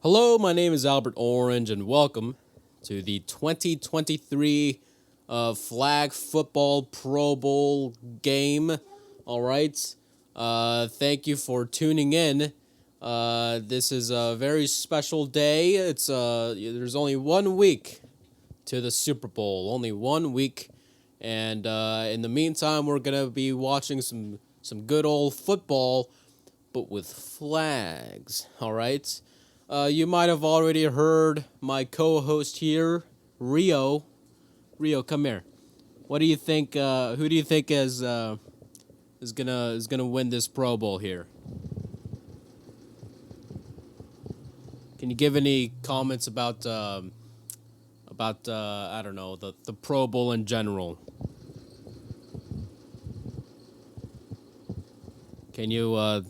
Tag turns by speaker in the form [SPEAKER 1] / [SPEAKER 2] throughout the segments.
[SPEAKER 1] Hello, my name is Albert Orange, and welcome to the 2023 Flag Football Pro Bowl game. All right. Thank you for tuning in. This is a very special day. There's only 1 week to the Super Bowl. Only 1 week, and in the meantime, we're gonna be watching some good old football, but with flags. All right. You might have already heard my co-host here, Rio. Rio, come here. What do you think? Who do you think is gonna win this Pro Bowl here? Can you give any comments about I don't know, the Pro Bowl in general? Can you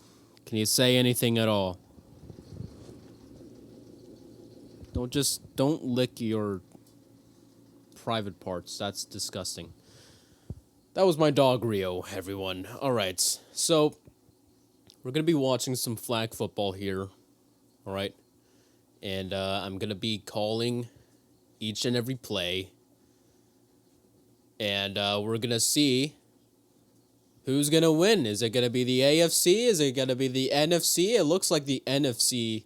[SPEAKER 1] say anything at all? Don't lick your private parts. That's disgusting. That was my dog Rio, everyone. All right. So, we're going to be watching some flag football here. All right? And I'm going to be calling each and every play. And we're going to see who's going to win. Is it going to be the AFC? Is it going to be the NFC? It looks like the NFC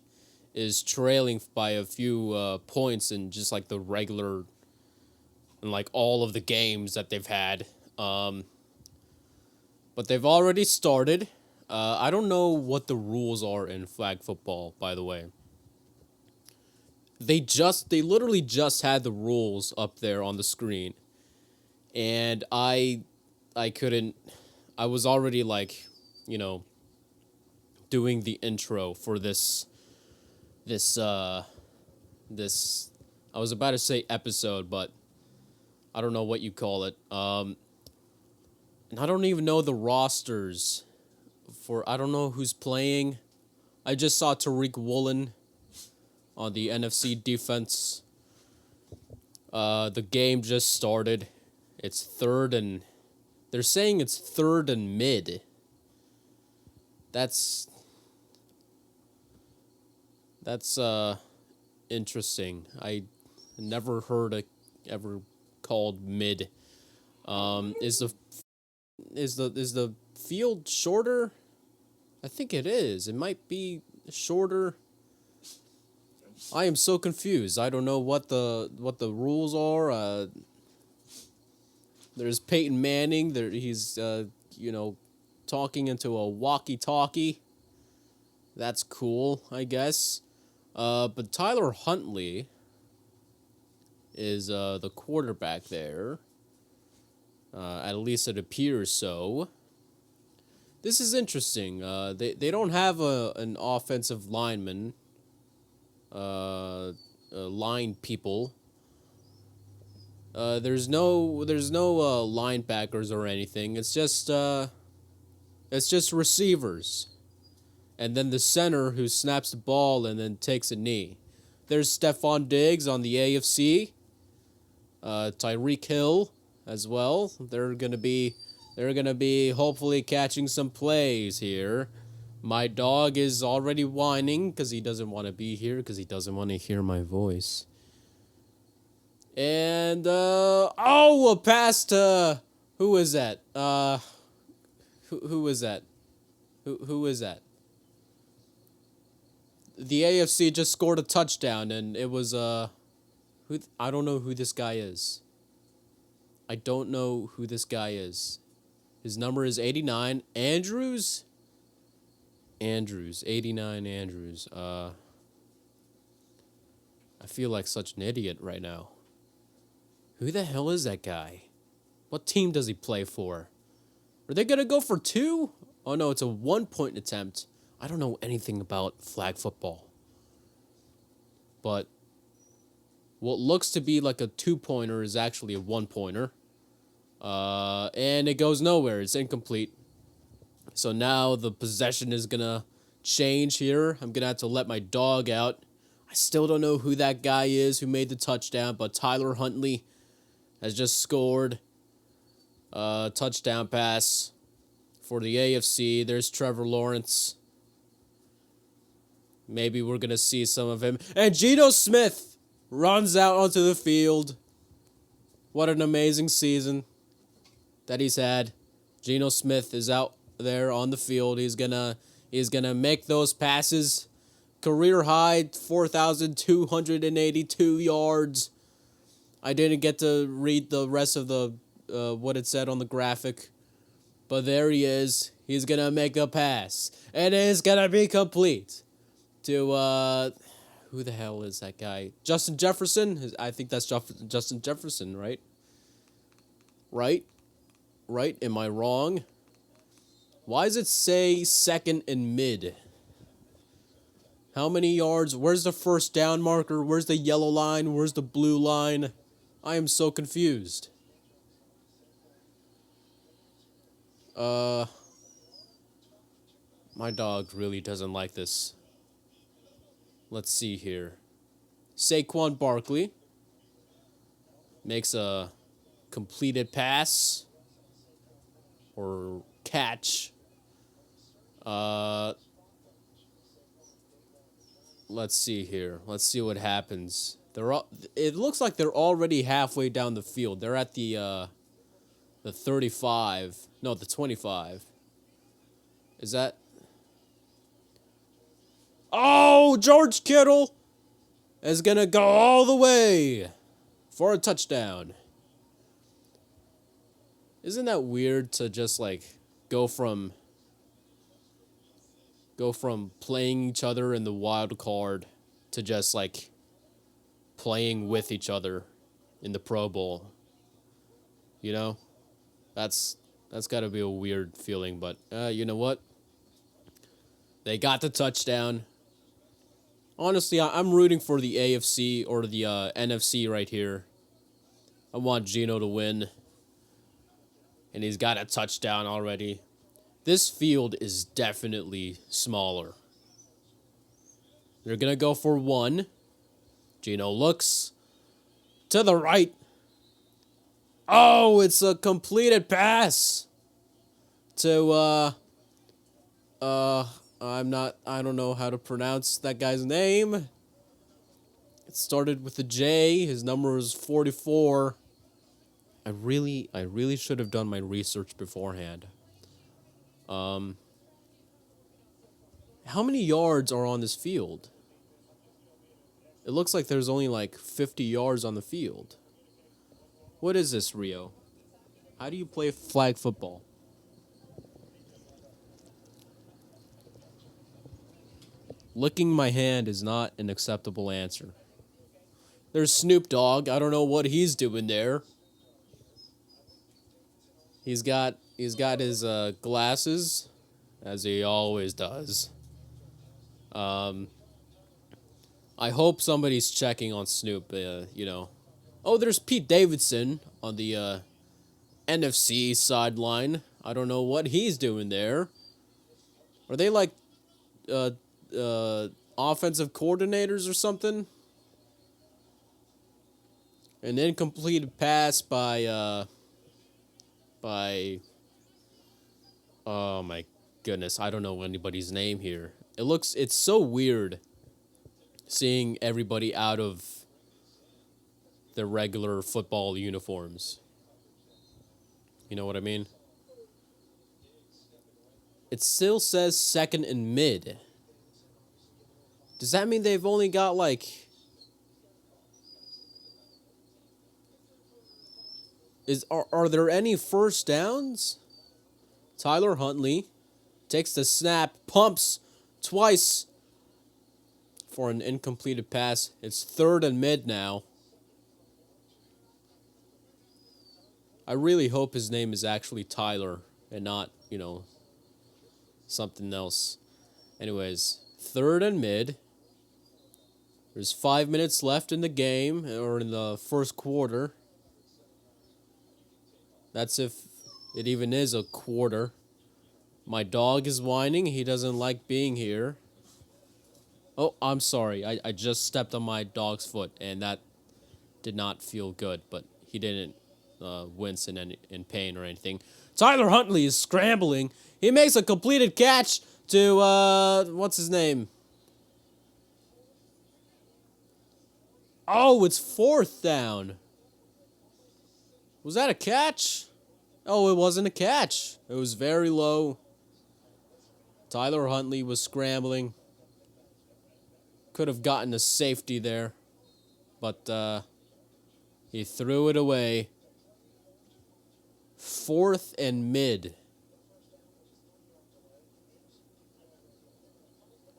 [SPEAKER 1] is trailing by a few points in just like the regular and like all of the games that they've had. But they've already started. I don't know what the rules are in flag football, by the way. They literally just had the rules up there on the screen. And I couldn't, I was already like, doing the intro for this I was about to say episode, but I don't know what you call it. And I don't even know the rosters I don't know who's playing. I just saw Tariq Woolen on the NFC defense. The game just started. It's they're saying it's third and mid. That's interesting. I never heard it ever called mid. Is the field shorter? I think it is. It might be shorter. I am so confused. I don't know what the rules are. There's Peyton Manning. He's talking into a walkie-talkie. That's cool, I guess. But Tyler Huntley is the quarterback there. At least it appears so. This is interesting. They don't have an offensive lineman. Line people. There's no linebackers or anything. It's just receivers. And then the center who snaps the ball and then takes a knee. There's Stephon Diggs on the AFC. Tyreek Hill as well. They're gonna be hopefully catching some plays here. My dog is already whining because he doesn't want to be here because he doesn't want to hear my voice. And a pass to who is that? Who is that? Who is that? The AFC just scored a touchdown, and it was I don't know who this guy is. I don't know who this guy is. His number is 89. Andrews, 89 Andrews. I feel like such an idiot right now. Who the hell is that guy? What team does he play for? Are they gonna go for two? Oh no, it's a 1-point attempt. I don't know anything about flag football. But what looks to be like a 2-pointer is actually a 1-pointer. And it goes nowhere. It's incomplete. So now the possession is going to change here. I'm going to have to let my dog out. I still don't know who that guy is who made the touchdown, but Tyler Huntley has just scored a touchdown pass for the AFC. There's Trevor Lawrence. Maybe we're going to see some of him. And Geno Smith runs out onto the field. What an amazing season that he's had. Geno Smith is out there on the field. He's gonna make those passes. Career high 4,282 yards. I didn't get to read the rest of the what it said on the graphic, but there he is. He's gonna make a pass, and it's gonna be complete to who the hell is that guy? Justin Jefferson? I think that's Justin Jefferson, right? Right? Am I wrong? Why does it say second and mid? How many yards? Where's the first down marker? Where's the yellow line? Where's the blue line? I am so confused. My dog really doesn't like this. Let's see here. Saquon Barkley makes a completed pass or catch. Let's see here. Let's see what happens. It looks like they're already halfway down the field. They're at the 35. No, the 25. Is that? Oh, George Kittle is going to go all the way for a touchdown. Isn't that weird to just like go from playing each other in the wild card to just like playing with each other in the Pro Bowl? You know? That's got to be a weird feeling, but you know what? They got the touchdown. Honestly, I'm rooting for the AFC or the NFC right here. I want Geno to win. And he's got a touchdown already. This field is definitely smaller. They're going to go for one. Geno looks to the right. Oh, it's a completed pass to, I don't know how to pronounce that guy's name. It started with a J. His number is 44. I really should have done my research beforehand. How many yards are on this field? It looks like there's only like 50 yards on the field. What is this, Rio? How do you play flag football? Licking my hand is not an acceptable answer. There's Snoop Dogg. I don't know what he's doing there. He's got his glasses, as he always does. I hope somebody's checking on Snoop. Oh, there's Pete Davidson on the NFC sideline. I don't know what he's doing there. Are they like offensive coordinators or something? An incomplete pass by oh my goodness, I don't know anybody's name here. It's so weird seeing everybody out of their regular football uniforms. You know what I mean? It still says second and mid. Does that mean they've only got like Are there any first downs? Tyler Huntley takes the snap, pumps twice for an incompleted pass. It's third and mid now. I really hope his name is actually Tyler and not, something else. Anyways, third and mid. There's 5 minutes left in the game, or in the first quarter. That's if it even is a quarter. My dog is whining. He doesn't like being here. Oh, I'm sorry. I just stepped on my dog's foot, and that did not feel good, but he didn't wince in pain or anything. Tyler Huntley is scrambling. He makes a completed catch to, what's his name? Oh, it's fourth down. Was that a catch? Oh, it wasn't a catch. It was very low. Tyler Huntley was scrambling. Could have gotten a safety there. But he threw it away. Fourth and mid.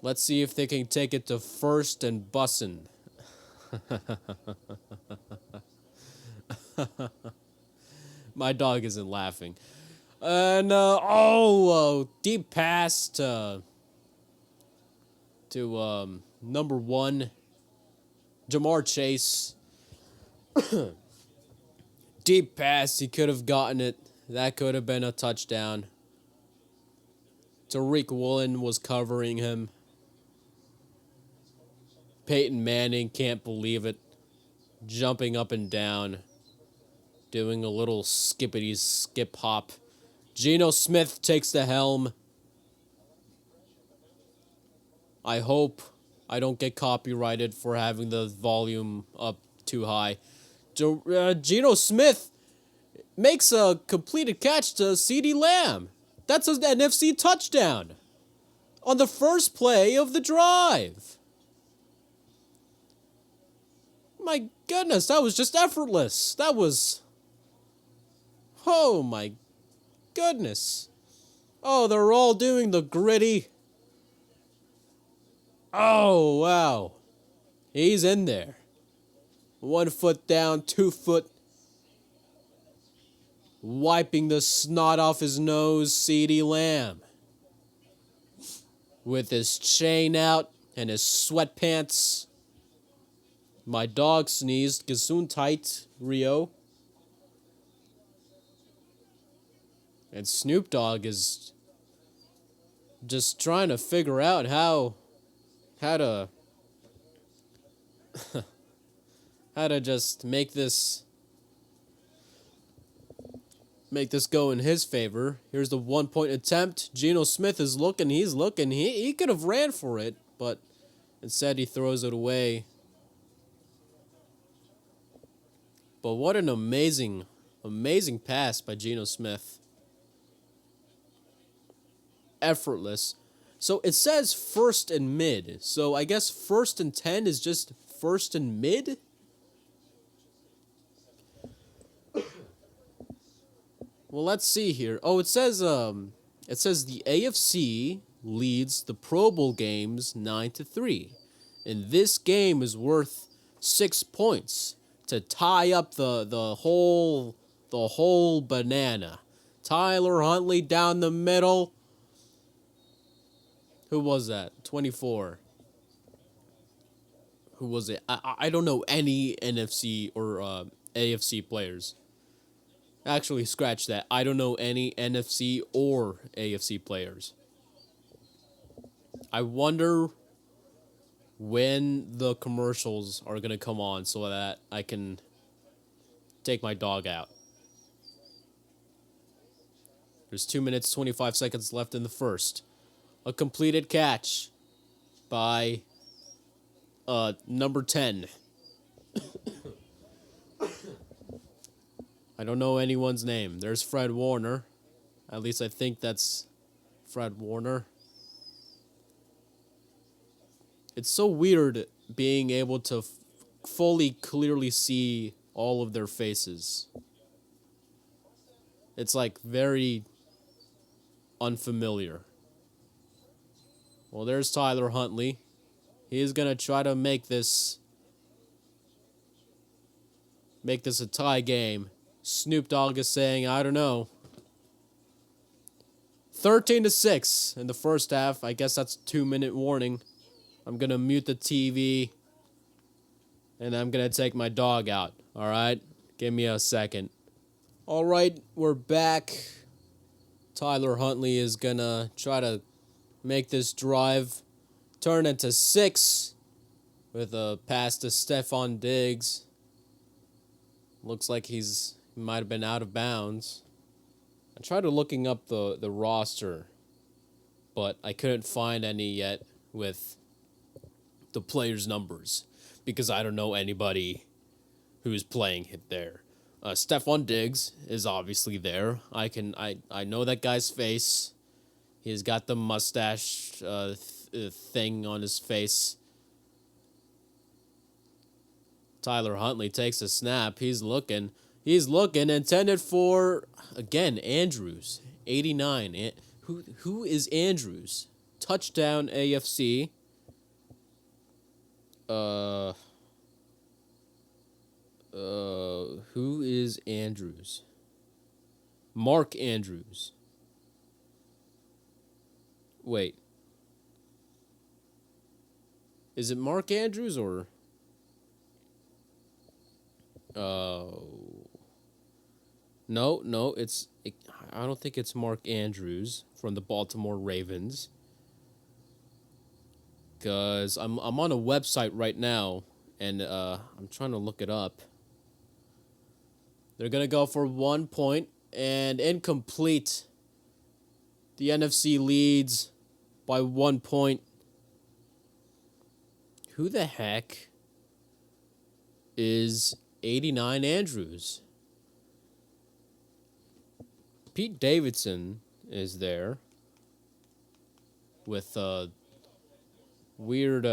[SPEAKER 1] Let's see if they can take it to first and bussin'. My dog isn't laughing. And, deep pass to number 1, Jamar Chase. Deep pass, he could have gotten it. That could have been a touchdown. Tariq Woolen was covering him. Peyton Manning can't believe it. Jumping up and down. Doing a little skippity skip hop. Geno Smith takes the helm. I hope I don't get copyrighted for having the volume up too high. Geno Smith makes a completed catch to CeeDee Lamb. That's an NFC touchdown on the first play of the drive. My goodness, that was just effortless. That was... Oh my goodness. Oh, they're all doing the gritty. Oh, wow. He's in there. 1 foot down, 2 foot. Wiping the snot off his nose, CeeDee Lamb. With his chain out and his sweatpants. My dog sneezed. Gesundheit, Rio. And Snoop Dogg is just trying to figure out how to how to just make this go in his favor. Here's the 1-point attempt. Geno Smith is looking. He's looking. He could have ran for it, but instead he throws it away. But what an amazing pass by Geno Smith. Effortless. So it says first and mid. So I guess first and 10 is just first and mid? Well, let's see here. Oh, it says the AFC leads the Pro Bowl games 9-3. And this game is worth 6 points to tie up the whole banana. Tyler Huntley down the middle. Who was that? 24. Who was it? I don't know any NFC or AFC players. Actually, scratch that. I don't know any NFC or AFC players. I wonder when the commercials are going to come on so that I can take my dog out. There's 2 minutes, 25 seconds left in the first. A completed catch by number 10. I don't know anyone's name. There's Fred Warner. At least I think that's Fred Warner. It's so weird being able to fully clearly see all of their faces. It's like very unfamiliar. Well, there's Tyler Huntley. He's going to try to make this a tie game. Snoop Dogg is saying, I don't know. 13-6 in the first half. I guess that's a 2-minute warning. I'm going to mute the TV. And I'm going to take my dog out. All right? Give me a second. All right, we're back. Tyler Huntley is going to try to make this drive turn into 6 with a pass to Stephon Diggs. Looks like he might have been out of bounds. I tried looking up the roster, but I couldn't find any yet with the players' numbers because I don't know anybody who's playing it there. Stephon Diggs is obviously there. I know that guy's face. He's got the mustache thing on his face. Tyler Huntley takes a snap. He's looking. Intended for, again, Andrews. 89. Who is Andrews? Touchdown AFC. Who is Andrews? Mark Andrews. Wait. Is it Mark Andrews or... No, I don't think it's Mark Andrews from the Baltimore Ravens. Because I'm on a website right now, and I'm trying to look it up. They're going to go for 1 point, and incomplete. The NFC leads by 1 point. Who the heck is 89 Andrews? Pete Davidson is there with weird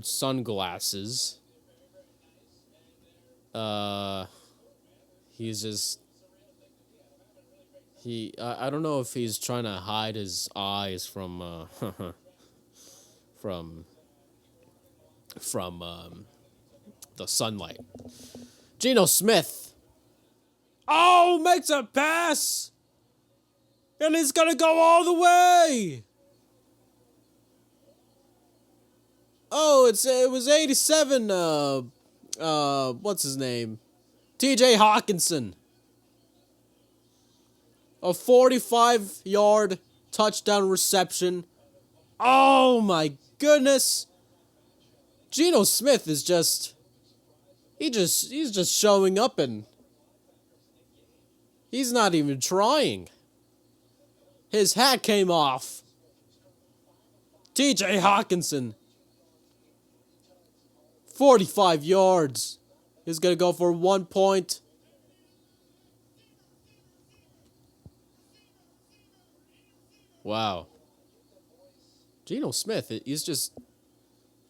[SPEAKER 1] sunglasses. He's just I don't know if he's trying to hide his eyes from from the sunlight. Geno Smith. Oh, makes a pass! And he's gonna go all the way! Oh, it was 87, what's his name? TJ Hawkinson. A 45-yard touchdown reception. Oh my goodness. Geno Smith is just... He's just showing up and... He's not even trying. His hat came off. TJ Hawkinson. 45 yards. He's going to go for 1 point. Wow. Geno Smith, he's just...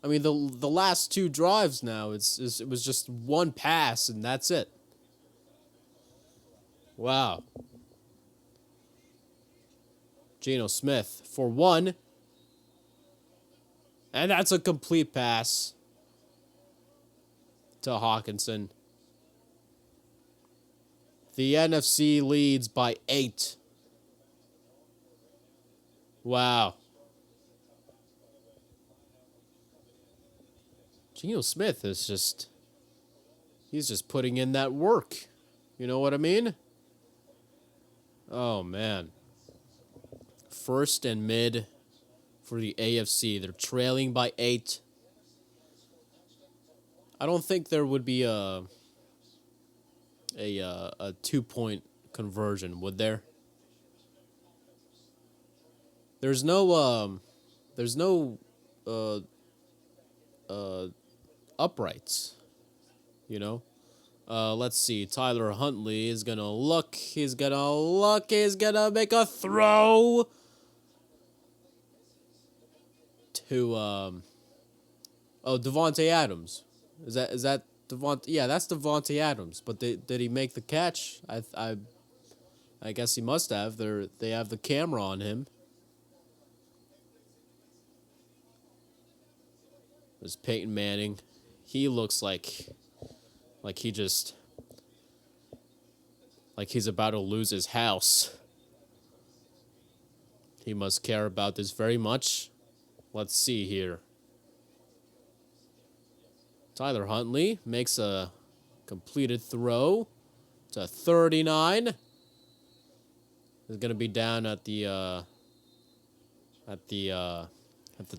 [SPEAKER 1] I mean, the last two drives now, it was just one pass, and that's it. Wow. Geno Smith for 1. And that's a complete pass to Hawkinson. The NFC leads by 8. Wow. Geno Smith is just... He's just putting in that work. You know what I mean? Oh, man. First and mid for the AFC. They're trailing by 8. I don't think there would be a 2-point conversion, would there? There's no uprights, you know? Let's see. Tyler Huntley is gonna look. He's gonna make a throw to Devontae Adams. Is that Devontae? Yeah, that's Devontae Adams. But did he make the catch? I guess he must have. They have the camera on him. There's Peyton Manning. He looks like he's about to lose his house. He must care about this very much. Let's see here. Tyler Huntley makes a completed throw to 39. He's going to be down at the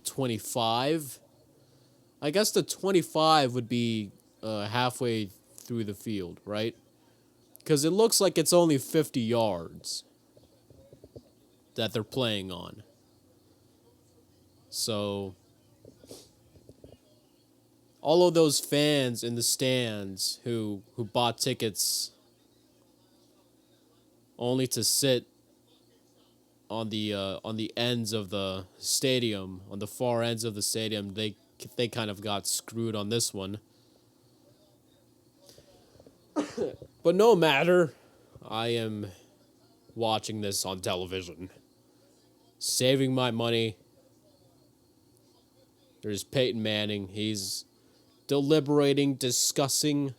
[SPEAKER 1] 25. I guess the 25 would be halfway through the field, right? Because it looks like it's only 50 yards that they're playing on. So all of those fans in the stands who bought tickets only to sit on the ends of the stadium, on the far ends of the stadium, they kind of got screwed on this one. But no matter, I am watching this on television, saving my money. There's Peyton Manning. He's deliberating, discussing.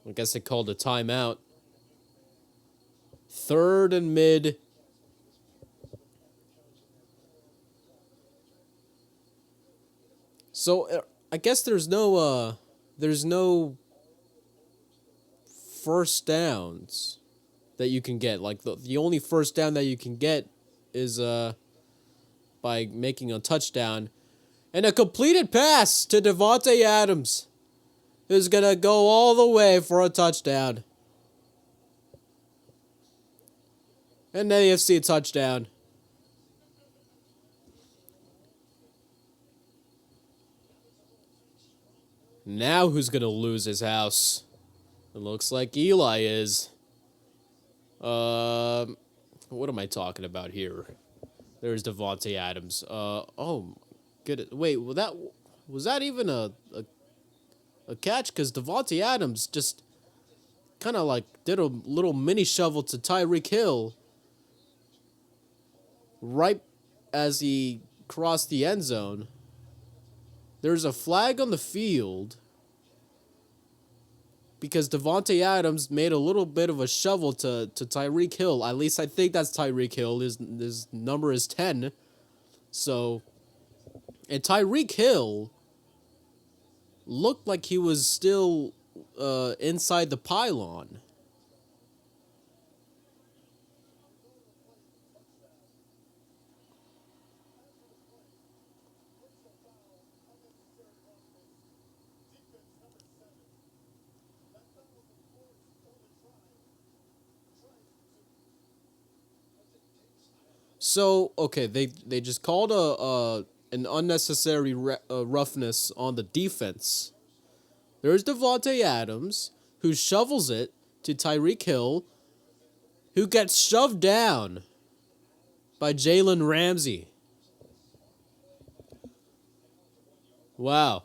[SPEAKER 1] I guess they called a timeout. 3rd and mid. So I guess there's no first downs that you can get. Like the only first down that you can get is by making a touchdown. And a completed pass to Davante Adams, who's going to go all the way for a touchdown. An AFC touchdown. Now who's going to lose his house? It looks like Eli is. What am I talking about here? There's Davante Adams. Oh, good. Wait, was that even a catch? Because Davante Adams just kind of like did a little mini shovel to Tyreek Hill right as he crossed the end zone. There's a flag on the field because Davante Adams made a little bit of a shovel to Tyreek Hill. At least I think that's Tyreek Hill. His number is 10. So, and Tyreek Hill looked like he was still inside the pylon. So, okay, they just called an unnecessary roughness on the defense. There's Davante Adams, who shovels it to Tyreek Hill, who gets shoved down by Jalen Ramsey. Wow.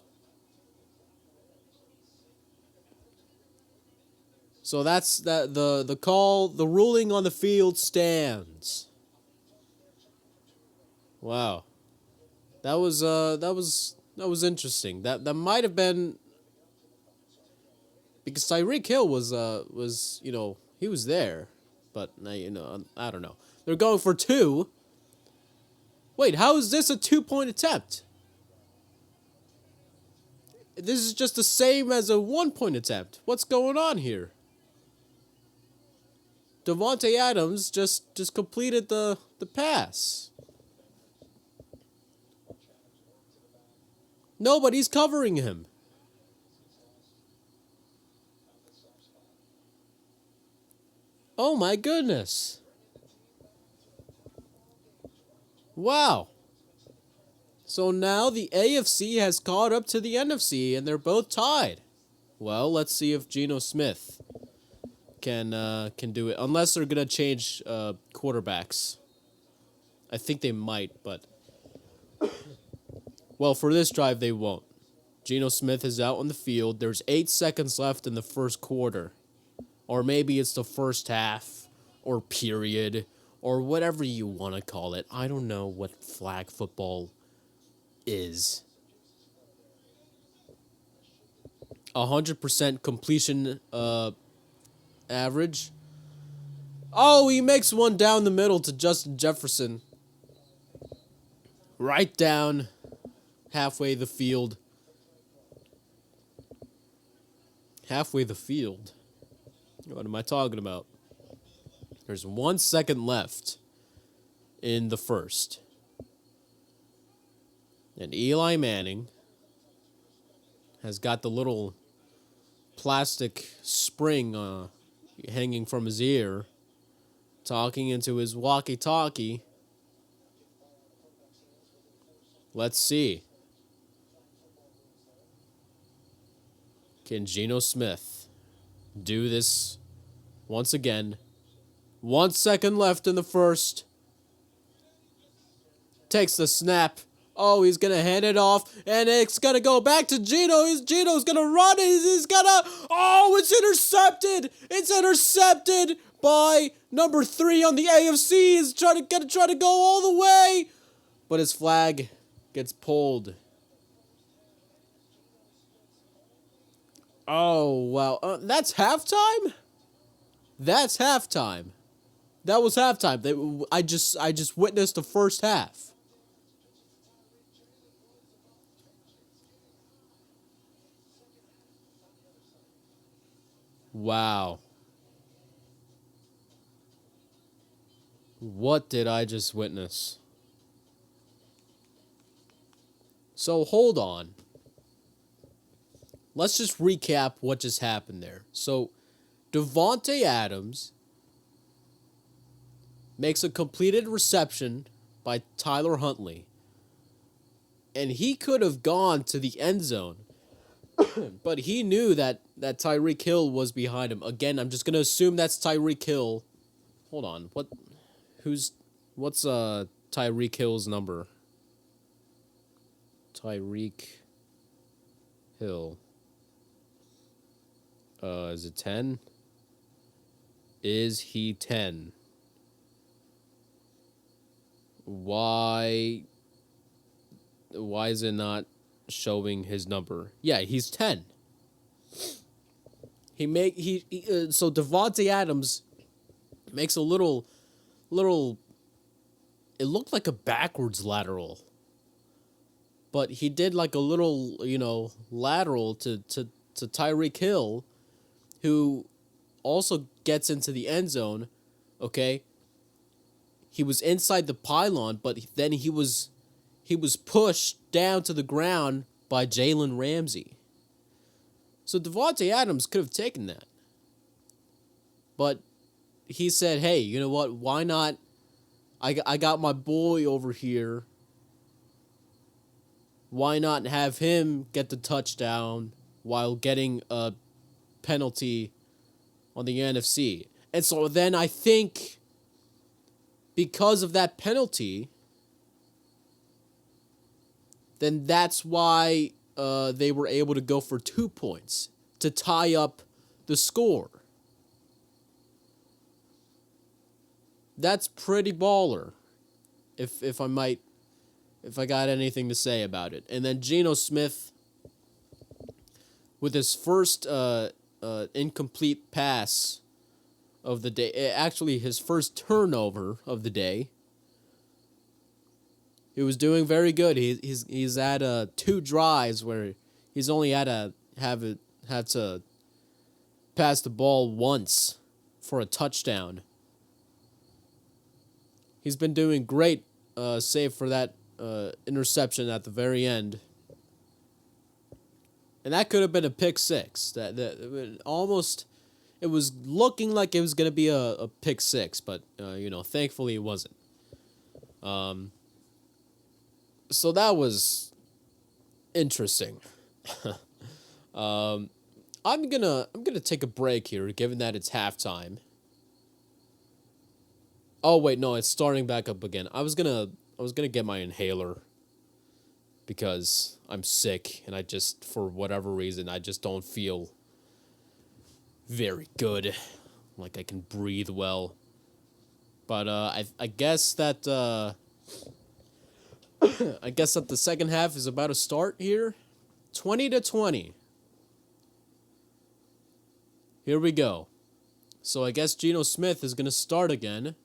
[SPEAKER 1] So that's the call, the ruling on the field stands. Wow. That was interesting. That might have been because Tyreek Hill was he was there, but I don't know. They're going for 2. Wait, how is this a 2-point attempt? This is just the same as a 1-point attempt. What's going on here? Davante Adams just completed the pass. Nobody's covering him. Oh my goodness. Wow. So now the AFC has caught up to the NFC and they're both tied. Well, let's see if Geno Smith can do it. Unless they're going to change quarterbacks. I think they might, but well, for this drive, they won't. Geno Smith is out on the field. There's 8 seconds left in the first quarter. Or maybe it's the first half, or period, or whatever you want to call it. I don't know what flag football is. 100% completion average. Oh, he makes one down the middle to Justin Jefferson. Right down halfway the field. Halfway the field. What am I talking about? There's 1 second left in the first. And Eli Manning has got the little plastic spring hanging from his ear, talking into his walkie-talkie. Let's see. Can Geno Smith do this once again? 1 second left in the first. Takes the snap. Oh, he's going to hand it off, and it's going to go back to Geno. Geno's going to run. He's going to... Oh, it's intercepted. It's intercepted by number 3 on the AFC. He's going to try to go all the way. But his flag gets pulled. Oh, wow. That's halftime? That's halftime. That was halftime. I just witnessed the first half. Wow. What did I just witness? So hold on. Let's just recap what just happened there. So Davante Adams makes a completed reception by Tyler Huntley. And he could have gone to the end zone. But he knew that Tyreek Hill was behind him. Again, I'm just going to assume that's Tyreek Hill. Hold on. What's Tyreek Hill's number? Tyreek Hill. Is it 10? Is he 10? Why is it not showing his number? Yeah, he's 10. So Davante Adams makes a little it looked like a backwards lateral. But he did like a little, lateral to Tyreek Hill, who also gets into the end zone, okay? He was inside the pylon, but then he was pushed down to the ground by Jalen Ramsey. So Davante Adams could have taken that. But he said, hey, you know what? Why not? I got my boy over here. Why not have him get the touchdown while getting a penalty on the NFC? And so then I think because of that penalty, then that's why they were able to go for 2 points to tie up the score. That's pretty baller, if I got anything to say about it. And then Geno Smith, with his first incomplete pass of the day, actually his first turnover of the day, he was doing very good. He's had 2 drives where he's only had to pass the ball once for a touchdown. He's been doing great, save for that interception at the very end. And that could have been a pick 6. That almost, it was looking like it was going to be a pick 6, but thankfully it wasn't. So that was interesting. I'm gonna take a break here, given that it's halftime. Oh wait, no, it's starting back up again. I was gonna get my inhaler because I'm sick and I just, for whatever reason, I just don't feel very good, like I can breathe well. But I guess that I guess that the second half is about to start here. 20-20. Here we go. So I guess Geno Smith is gonna start again.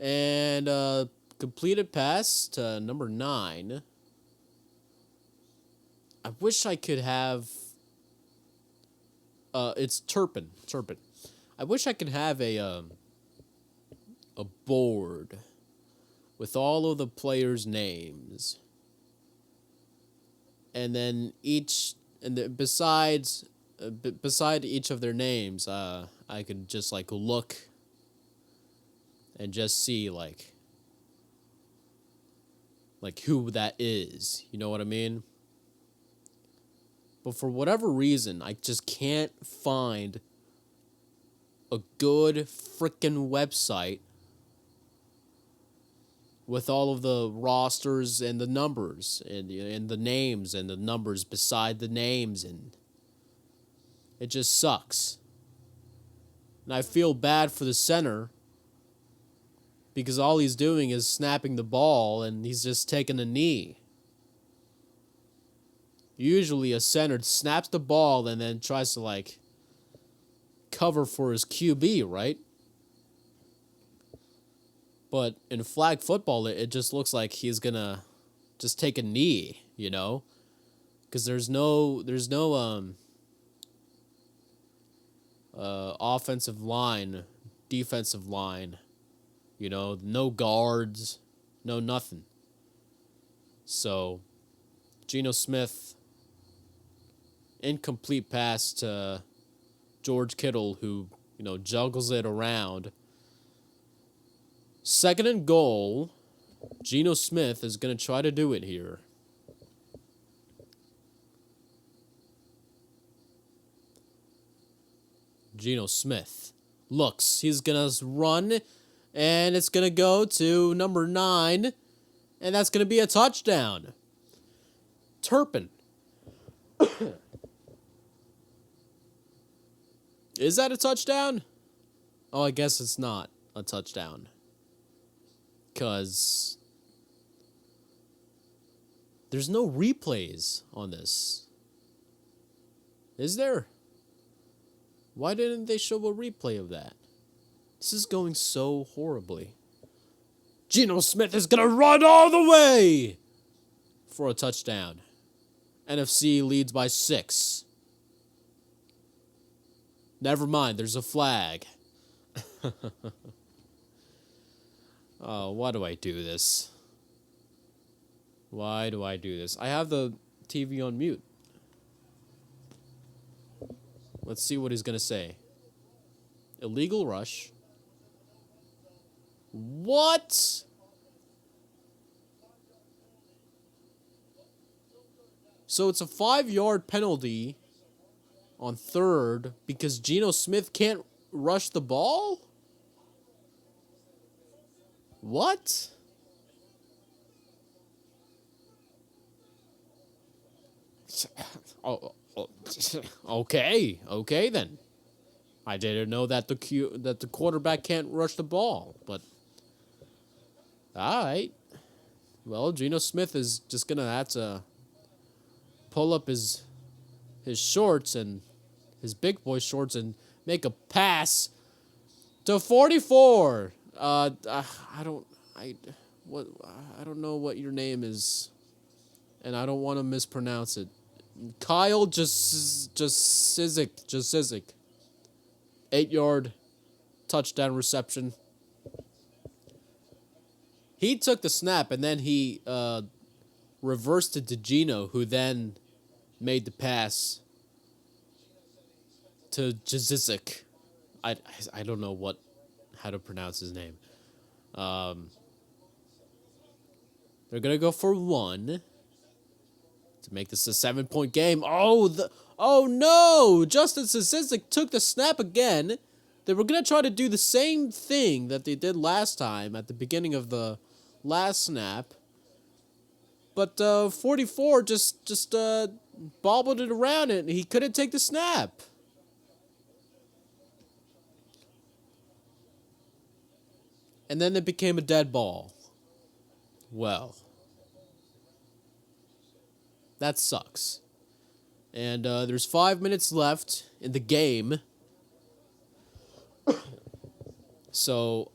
[SPEAKER 1] And completed pass to number 9. I wish I could have... it's Turpin. I wish I could have a board with all of the players' names. And then beside each of their names, I could just look and just see like who that is. You know what I mean? But for whatever reason, I just can't find a good freaking website with all of the rosters and the numbers and the names and the numbers beside the names, and it just sucks. And I feel bad for the center because all he's doing is snapping the ball and he's just taking a knee. Usually a center snaps the ball and then tries to like cover for his QB, right? But in flag football, it just looks like he's gonna just take a knee, you know, because there's no offensive line, defensive line, you know, no guards, no nothing. So, Geno Smith, incomplete pass to George Kittle, who, you know, juggles it around. 2nd and goal. Geno Smith is going to try to do it here. Geno Smith looks. He's going to run, and it's going to go to number 9, and that's going to be a touchdown. Turpin. Is that a touchdown? Oh, I guess it's not a touchdown. Because there's no replays on this. Is there? Why didn't they show a replay of that? This is going so horribly. Geno Smith is going to run all the way for a touchdown. NFC leads by 6. Never mind, there's a flag. Oh, why do I do this? Why do I do this? I have the TV on mute. Let's see what he's going to say. Illegal rush. What? So it's a 5-yard penalty on 3rd because Geno Smith can't rush the ball? What? Oh, okay then. I didn't know that the quarterback can't rush the ball, but all right. Well, Geno Smith is just gonna have to pull up his shorts and his big boy shorts and make a pass to 44. I don't know what your name is, and I don't want to mispronounce it. Kyle Juszczyk. 8-yard touchdown reception. He took the snap and then he reversed it to Geno, who then made the pass to Juszczyk. I don't know how to pronounce his name. They're gonna go for 1 to make this a 7-point game. Oh no! Justin Juszczyk took the snap again. They were gonna try to do the same thing that they did last time at the beginning of the last snap, but 44 just bobbled it around and he couldn't take the snap. And then it became a dead ball. Well, that sucks. And there's 5 minutes left in the game. So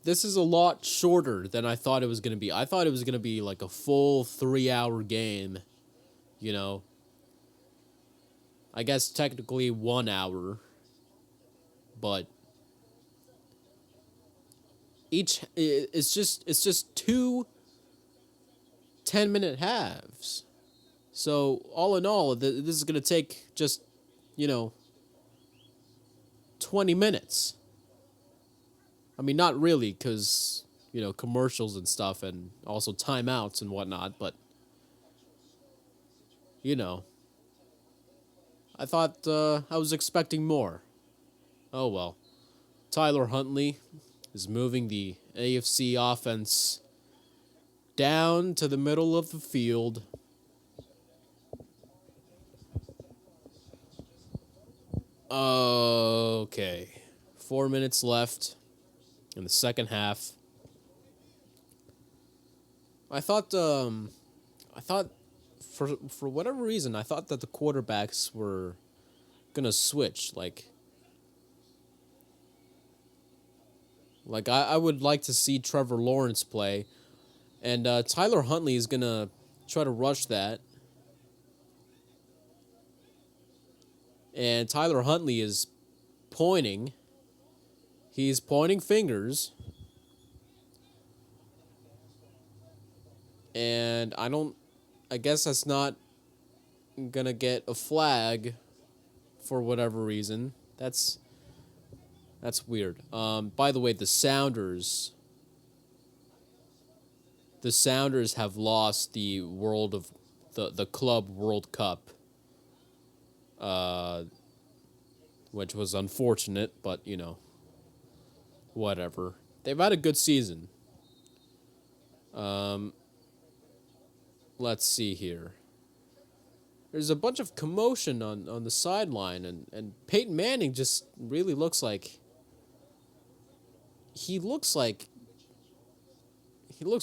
[SPEAKER 1] this is a lot shorter than I thought it was going to be. I thought it was going to be like a full 3-hour game, you know. I guess technically 1 hour, but it's just 2 10-minute halves. So all in all, this is going to take just, 20 minutes. I mean, not really, because, commercials and stuff and also timeouts and whatnot, but you know, I thought I was expecting more. Oh well. Tyler Huntley is moving the AFC offense down to the middle of the field. Okay. 4 minutes left in the second half. I thought for whatever reason, I thought that the quarterbacks were gonna switch. I would like to see Trevor Lawrence play, and Tyler Huntley is gonna try to rush that. And Tyler Huntley is pointing. He's pointing fingers. And I guess that's not gonna get a flag for whatever reason. That's weird. By the way, the Sounders have lost the the Club World Cup, uh, which was unfortunate, but whatever. They've had a good season. Um, let's see here. There's a bunch of commotion on the sideline, and Peyton Manning just really looks like he looks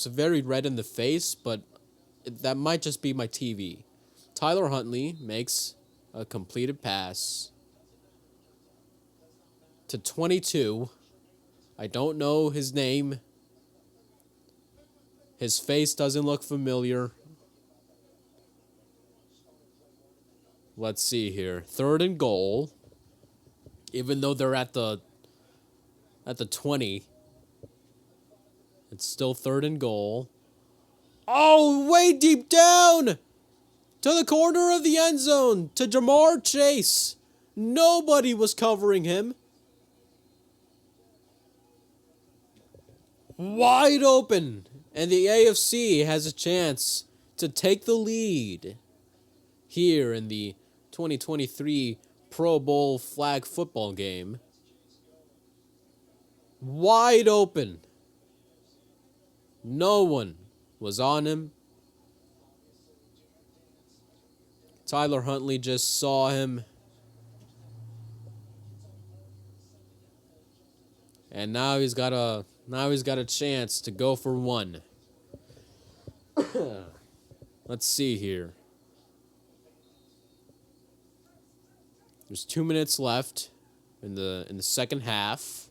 [SPEAKER 1] very red in the face, but that might just be my TV. Tyler Huntley makes a completed pass to 22. I don't know his name. His face doesn't look familiar. Let's see here. 3rd and goal. Even though they're at the 20, it's still 3rd and goal. Oh, way deep down to the corner of the end zone to Jamar Chase. Nobody was covering him. Wide open. And the AFC has a chance to take the lead here in the 2023 Pro Bowl flag football game. Wide open. No one was on him. Tyler Huntley just saw him. And now he's got a chance to go for one. Let's see here. There's 2 minutes left in the second half.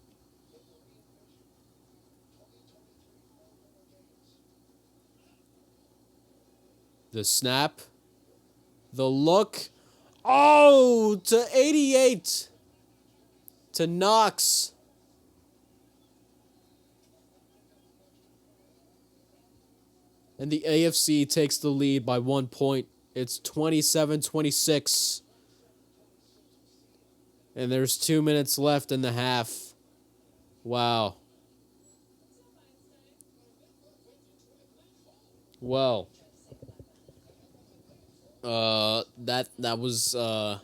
[SPEAKER 1] The snap. The look. Oh, to 88. To Knox. And the AFC takes the lead by 1 point. It's 27-26. And there's 2 minutes left in the half. Wow. Well. That was wow.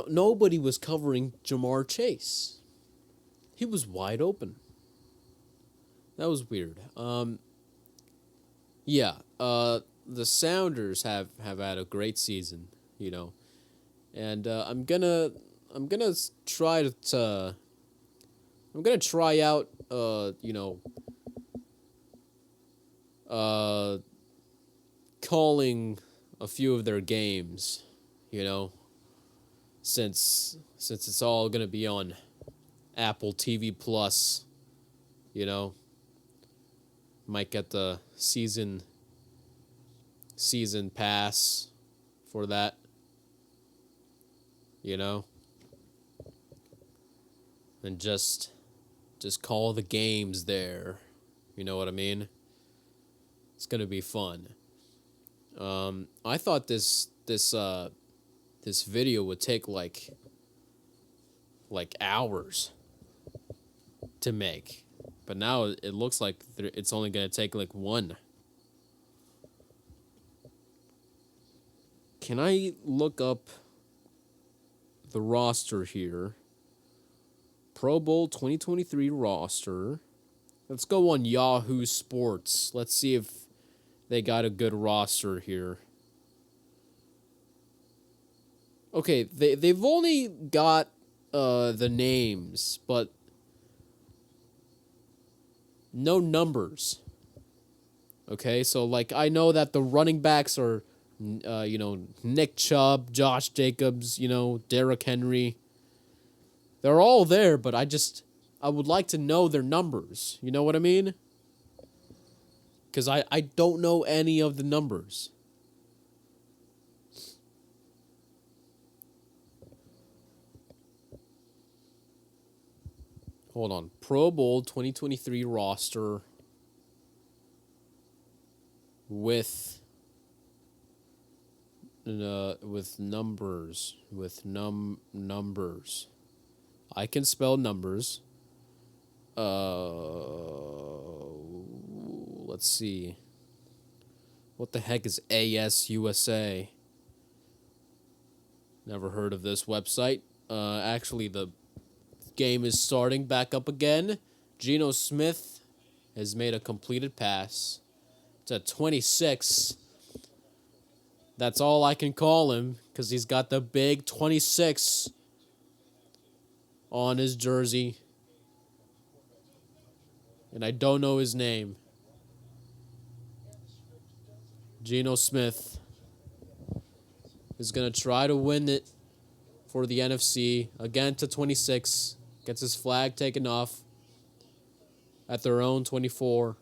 [SPEAKER 1] Nobody was covering Jamar Chase. He was wide open. That was weird. Yeah. The Sounders have had a great season, and I'm gonna try to I'm gonna try out calling a few of their games, since it's all gonna be on Apple TV Plus, might get the season pass for that, and just call the games there. You know what I mean? It's gonna be fun. I thought this video would take like hours to make, but now it looks like it's only gonna take like one. can I look up the roster here? Pro Bowl 2023 roster. Let's go on Yahoo Sports. Let's see if they got a good roster here. Okay, they've only got the names, but no numbers. Okay, so like I know that the running backs are, Nick Chubb, Josh Jacobs, Derrick Henry. They're all there, but I would like to know their numbers. You know what I mean? Because I don't know any of the numbers. Hold on. Pro Bowl 2023 roster with numbers. Numbers. I can spell numbers. Let's see. What the heck is ASUSA? Never heard of this website. Actually, the game is starting back up again. Geno Smith has made a completed pass. It's at 26. That's all I can call him because he's got the big 26 on his jersey. And I don't know his name. Geno Smith is going to try to win it for the NFC. Again to 26. Gets his flag taken off at their own 24.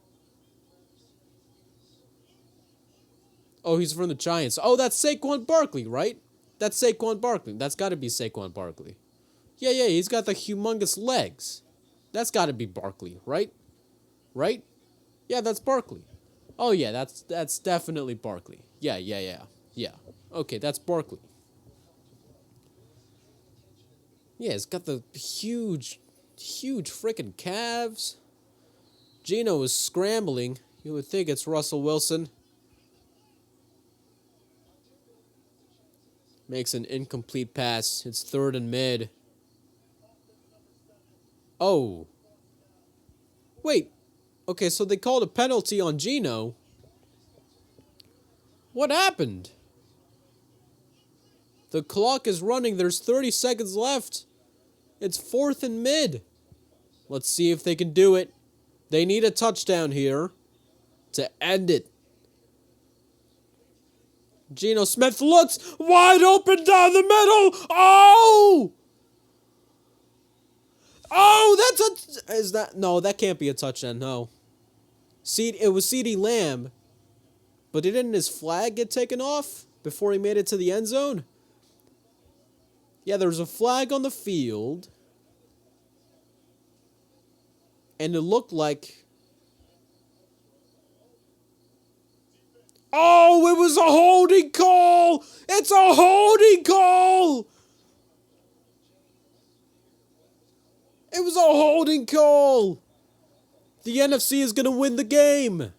[SPEAKER 1] Oh, he's from the Giants. Oh, that's Saquon Barkley, right? That's Saquon Barkley. That's got to be Saquon Barkley. Yeah, he's got the humongous legs. That's got to be Barkley, right? Right? Yeah, that's Barkley. Oh, yeah, that's definitely Barkley. Yeah. Okay, that's Barkley. Yeah, it's got the huge freaking calves. Geno is scrambling. You would think it's Russell Wilson. Makes an incomplete pass. It's 3rd and mid. Oh. Wait. Okay, so they called a penalty on Geno. What happened? The clock is running. There's 30 seconds left. It's 4th and mid. Let's see if they can do it. They need a touchdown here to end it. Geno Smith looks wide open down the middle. Oh! Oh, no, that can't be a touchdown, no. It was CeeDee Lamb, but didn't his flag get taken off before he made it to the end zone? Yeah, there was a flag on the field, and it looked like... Oh, it was a holding call! It's a holding call! It was a holding call! The NFC is going to win the game!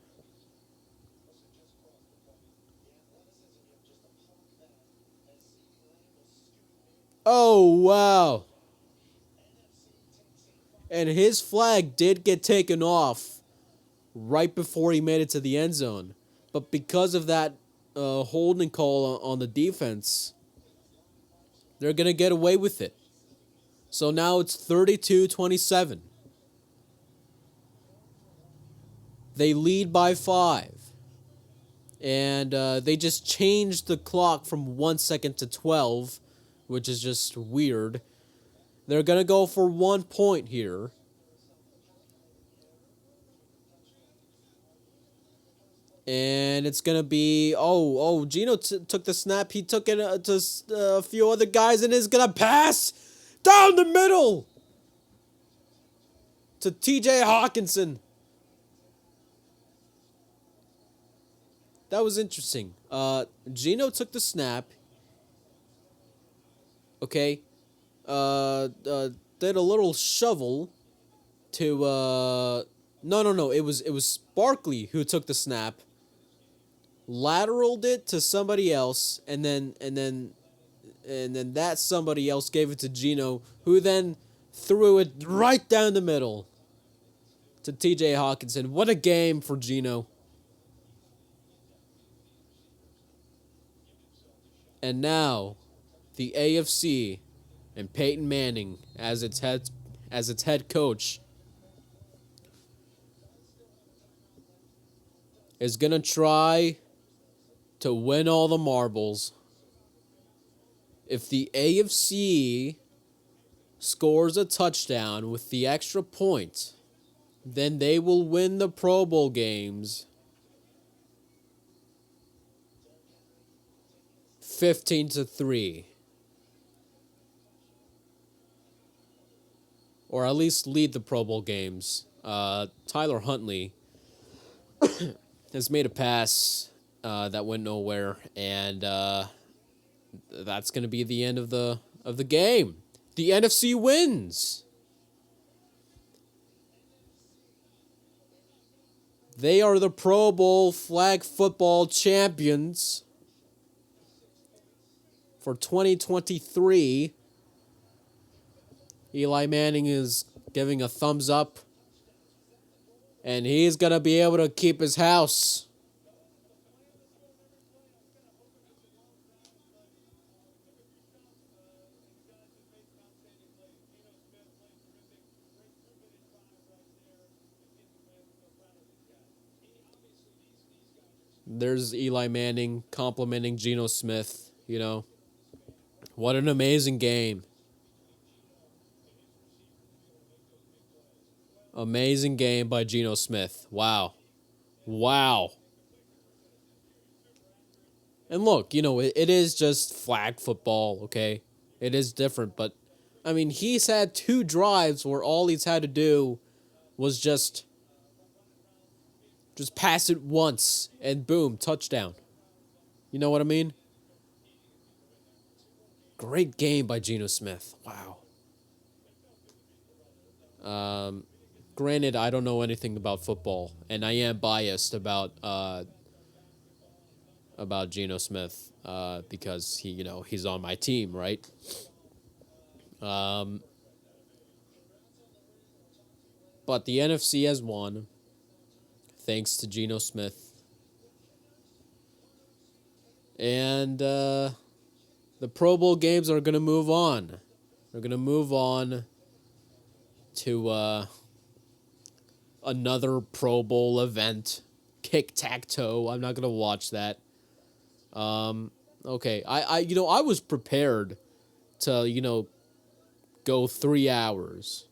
[SPEAKER 1] Oh, wow. And his flag did get taken off right before he made it to the end zone. But because of that holding call on the defense, they're going to get away with it. So now it's 32-27. They lead by 5. And they just changed the clock from 1 second to 12, which is just weird. They're going to go for 1 point here. And it's going to be... Oh, Geno took the snap. He took it to a few other guys and is going to pass down the middle to TJ Hawkinson. That was interesting. Geno took the snap. Okay. Did a little shovel to... No. It was Barkley who took the snap. lateraled it to somebody else, and then that somebody else gave it to Geno, who then threw it right down the middle to T.J. Hawkinson. What a game for Geno. And now, the AFC and Peyton Manning as its head coach is gonna try to win all the marbles. If the AFC scores a touchdown with the extra point, then they will win the Pro Bowl games 15-3. Or at least lead the Pro Bowl games. Tyler Huntley has made a pass that went nowhere, and that's going to be the end of the game. The NFC wins. They are the Pro Bowl flag football champions for 2023. Eli Manning is giving a thumbs up, and he's going to be able to keep his house. There's Eli Manning complimenting Geno Smith, What an amazing game. Amazing game by Geno Smith. Wow. And look, it is just flag football, okay? It is different, but, he's had 2 drives where all he's had to do was just pass it once, and boom, touchdown. You know what I mean? Great game by Geno Smith. Wow. Granted, I don't know anything about football, and I am biased about Geno Smith because he's on my team, right? But the NFC has won, thanks to Geno Smith, and the Pro Bowl games are gonna move on. They're gonna move on to another Pro Bowl event, kick-tack-toe. I'm not gonna watch that. Okay, I was prepared to go 3 hours,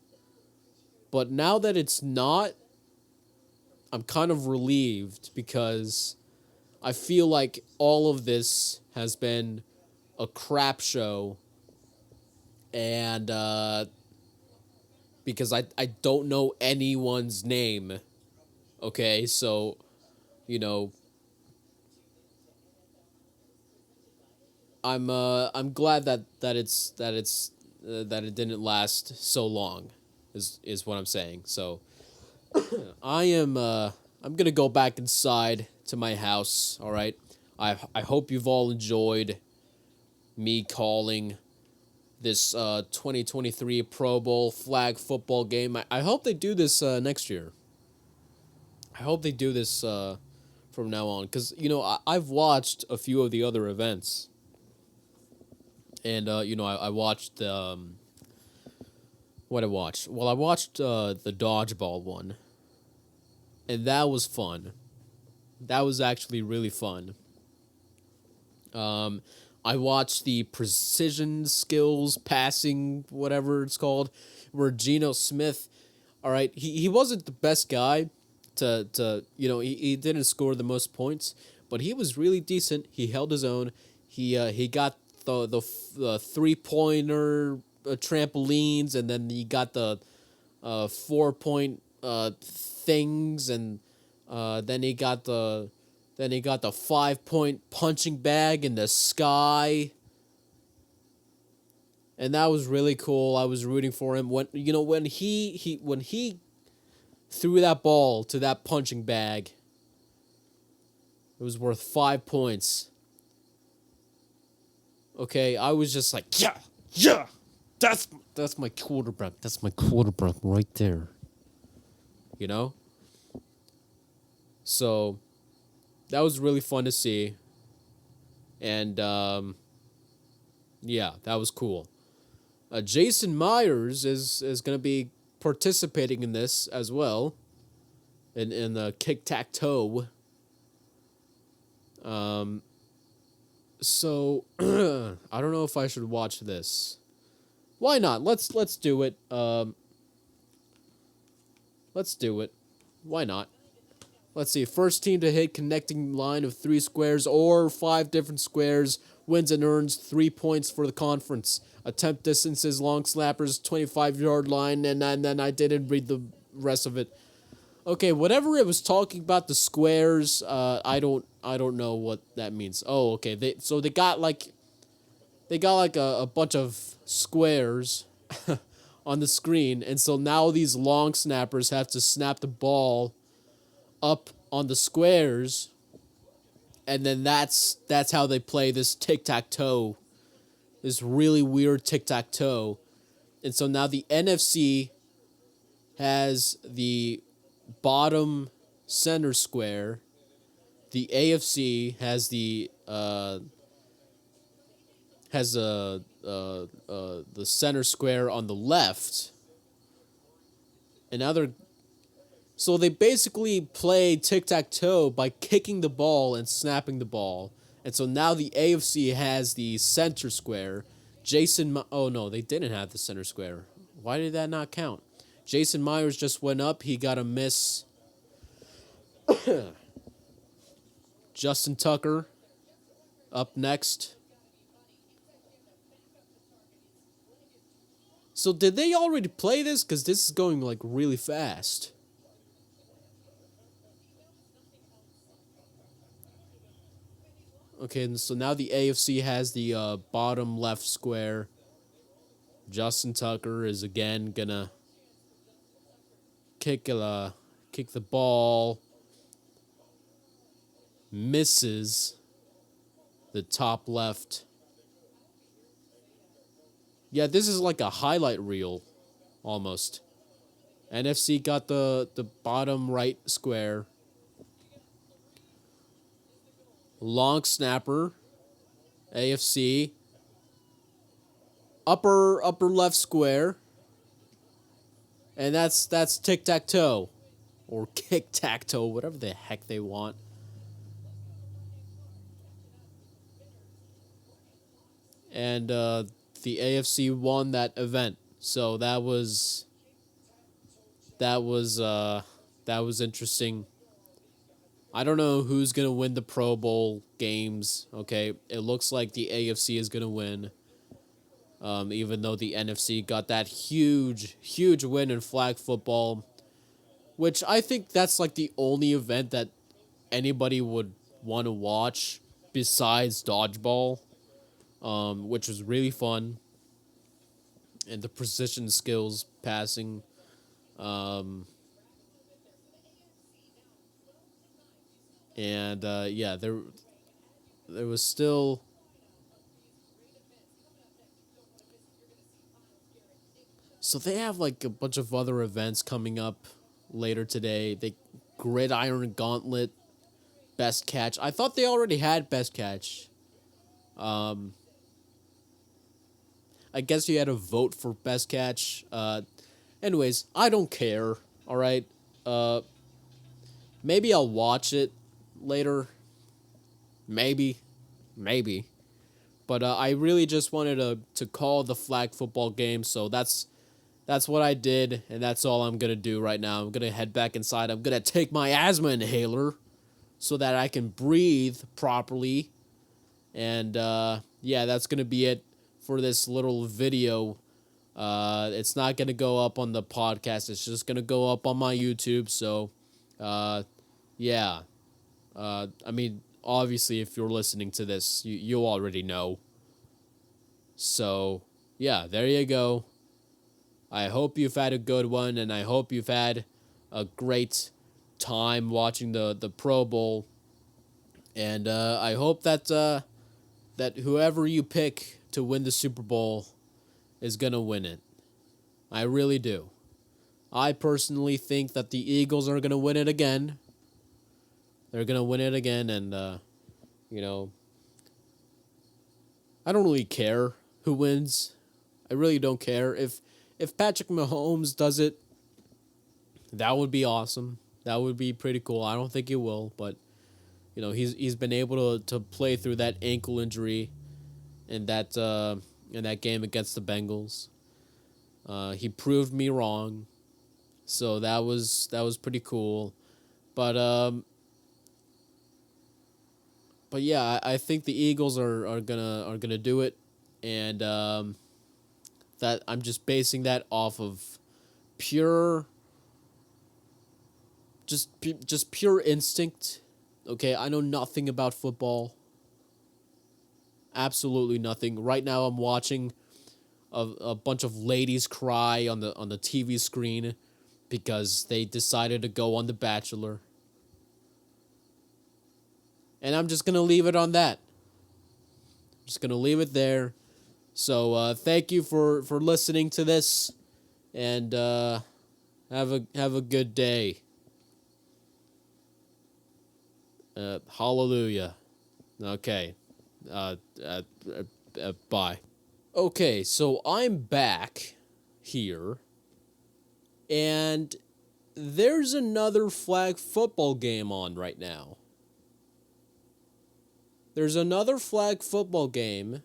[SPEAKER 1] but now that it's not, I'm kind of relieved because I feel like all of this has been a crap show, and because I don't know anyone's name. Okay, so I'm glad that it didn't last so long, is what I'm saying. So I'm gonna go back inside to my house. All right, I hope you've all enjoyed me calling this 2023 Pro Bowl flag football game. I hope they do this next year. I hope they do this from now on, because I've watched a few of the other events, and I watched what I watched. Well, I watched the dodgeball one, and that was fun. That was actually really fun. I watched the precision skills passing, whatever it's called, where Geno Smith, all right, he wasn't the best guy he didn't score the most points, but he was really decent. He held his own. He got the 3-pointer trampolines, and then he got the 4-point things, and then he got the 5-point punching bag in the sky. And that was really cool. I was rooting for him when he threw that ball to that punching bag. It was worth 5 points. Okay, I was just like, yeah, yeah, that's my quarterback. That's my quarterback right there. You know? So that was really fun to see. And yeah, that was cool. Jason Myers is going to be participating in this as well, in the kick-tac-toe. So I don't know if I should watch this. Why not? Let's do it. Let's do it. Why not? Let's see. First team to hit connecting line of 3 squares or 5 different squares wins and earns 3 points for the conference. Attempt distances, long snappers, 25-yard line, and then I didn't read the rest of it. Okay, whatever it was talking about the squares, I don't know what that means. Oh, okay. They got like a bunch of squares on the screen, and so now these long snappers have to snap the ball up on the squares, and then that's how they play this tic-tac-toe, this really weird tic-tac-toe. And so now the NFC has the bottom center square. The AFC has the the center square on the left. And so they basically play tic-tac-toe by kicking the ball and snapping the ball. And so now the AFC has the center square. Oh no, they didn't have the center square. Why did that not count? Jason Myers just went up. He got a miss. Justin Tucker up next. So did they already play this? Because this is going like really fast. Okay, and so now the AFC has the bottom left square. Justin Tucker is again gonna kick the ball. Misses the top left. Yeah, this is like a highlight reel, almost. NFC got the bottom right square. Long snapper. AFC. Upper left square. And that's tic-tac-toe. Or kick-tac-toe, whatever the heck they want. And the AFC won that event. So that was interesting. I don't know who's going to win the Pro Bowl games, okay? It looks like the AFC is going to win. Even though the NFC got that huge win in flag football, which I think that's like the only event that anybody would want to watch besides dodgeball, which was really fun. And the precision skills passing. Yeah, there was still. So they have like a bunch of other events coming up later today. The Gridiron Gauntlet, Best Catch. I thought they already had Best Catch. I guess you had to vote for Best Catch. Anyways, I don't care. All right. Maybe I'll watch it later. Maybe. But I really just wanted to call the flag football game, so that's what I did, and that's all I'm going to do right now. I'm going to head back inside. I'm going to take my asthma inhaler so that I can breathe properly. And yeah, that's going to be it for this little video. It's not going to go up on the podcast. It's just going to go up on my YouTube. So, yeah. I mean, obviously, if you're listening to this, you already know. So, yeah, there you go. I hope you've had a good one, and I hope you've had a great time watching the Pro Bowl. And I hope that whoever you pick to win the Super Bowl is gonna win it. I really do. I personally think that the Eagles are gonna win it again. They're gonna win it again, and you know, I don't really care who wins. I really don't care. If Patrick Mahomes does it, that would be awesome. That would be pretty cool. I don't think he will, but he's been able to play through that ankle injury in that game against the Bengals. He proved me wrong, so that was pretty cool. But but yeah, I think the Eagles are gonna do it, and that I'm just basing that off of pure just pure instinct. Okay, I know nothing about football. Absolutely nothing. Right now I'm watching a bunch of ladies cry on the TV screen because they decided to go on The Bachelor. And I'm just going to leave it on that. Just going to leave it there. So thank you for listening to this, and have a good day. Hallelujah. Okay. Bye. Okay, so I'm back here, and there's another flag football game on right now. There's another flag football game,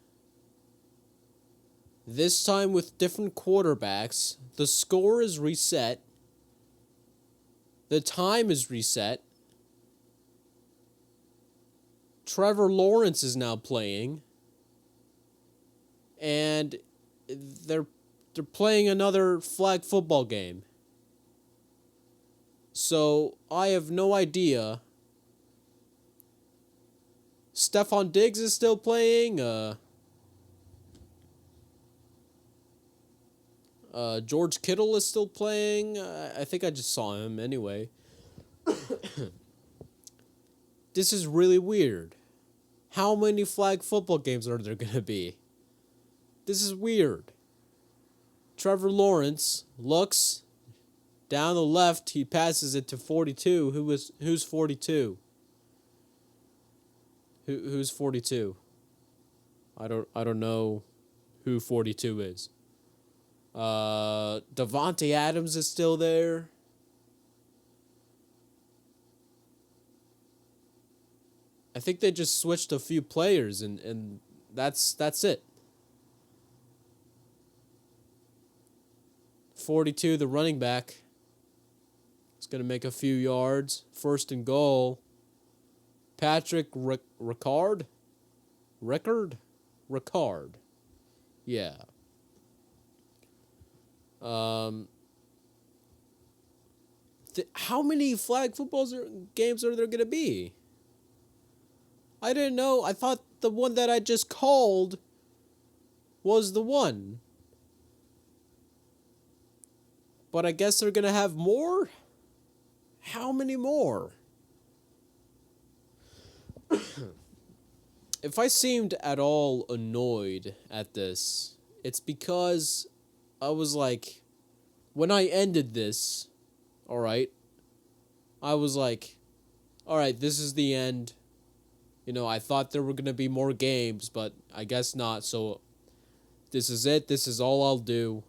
[SPEAKER 1] this time with different quarterbacks. The score is reset. The time is reset. Trevor Lawrence is now playing. And they're playing another flag football game. So I have no idea. Stephon Diggs is still playing. George Kittle is still playing. I think I just saw him anyway. This is really weird. How many flag football games are there going to be? This is weird. Trevor Lawrence looks down the left. He passes it to 42. Who's 42? Who's 42? I don't know who 42 is. Davante Adams is still there. I think they just switched a few players, and that's it. 42, the running back, is going to make a few yards. First and goal. Patrick Ricard? Ricard. Yeah. How many flag games are there going to be? I didn't know. I thought the one that I just called was the one. But I guess they're going to have more? How many more? If I seemed at all annoyed at this, it's because I was like, when I ended this, alright, I was like, alright, this is the end. I thought there were going to be more games, but I guess not, so this is it. This is all I'll do.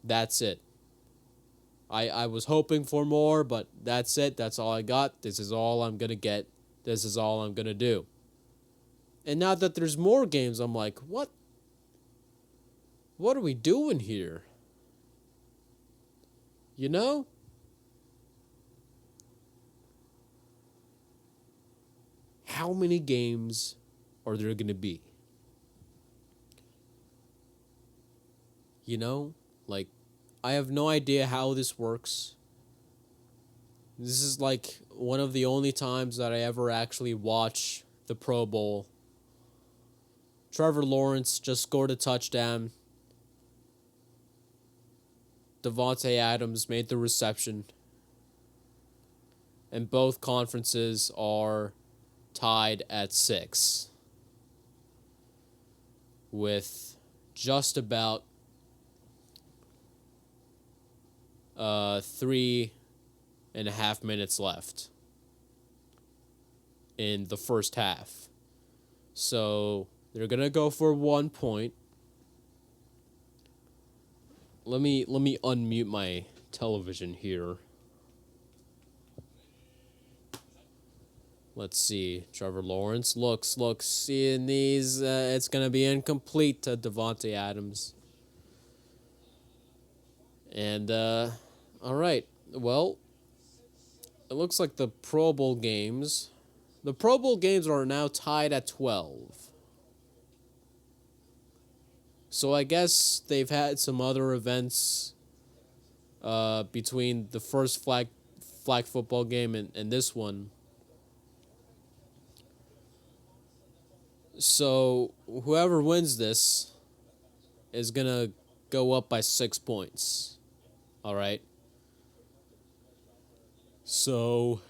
[SPEAKER 1] That's it. I was hoping for more, but that's it. That's all I got. This is all I'm going to get. This is all I'm going to do. And now that there's more games, I'm like, what? What are we doing here? You know? How many games are there going to be? Like, I have no idea how this works. This is like one of the only times that I ever actually watch the Pro Bowl. Trevor Lawrence just scored a touchdown. Davante Adams made the reception. and both conferences are tied at 6 with just about 3.5 minutes left in the first half. So they're gonna go for 1 point. Let me unmute my television here. Let's see. Trevor Lawrence looks in these. It's gonna be incomplete to Devontae Adams. And all right. Well, it looks like the Pro Bowl games. The Pro Bowl games are now tied at 12. So I guess they've had some other events between the first flag football game and this one. So whoever wins this is gonna go up by 6 points. All right. So,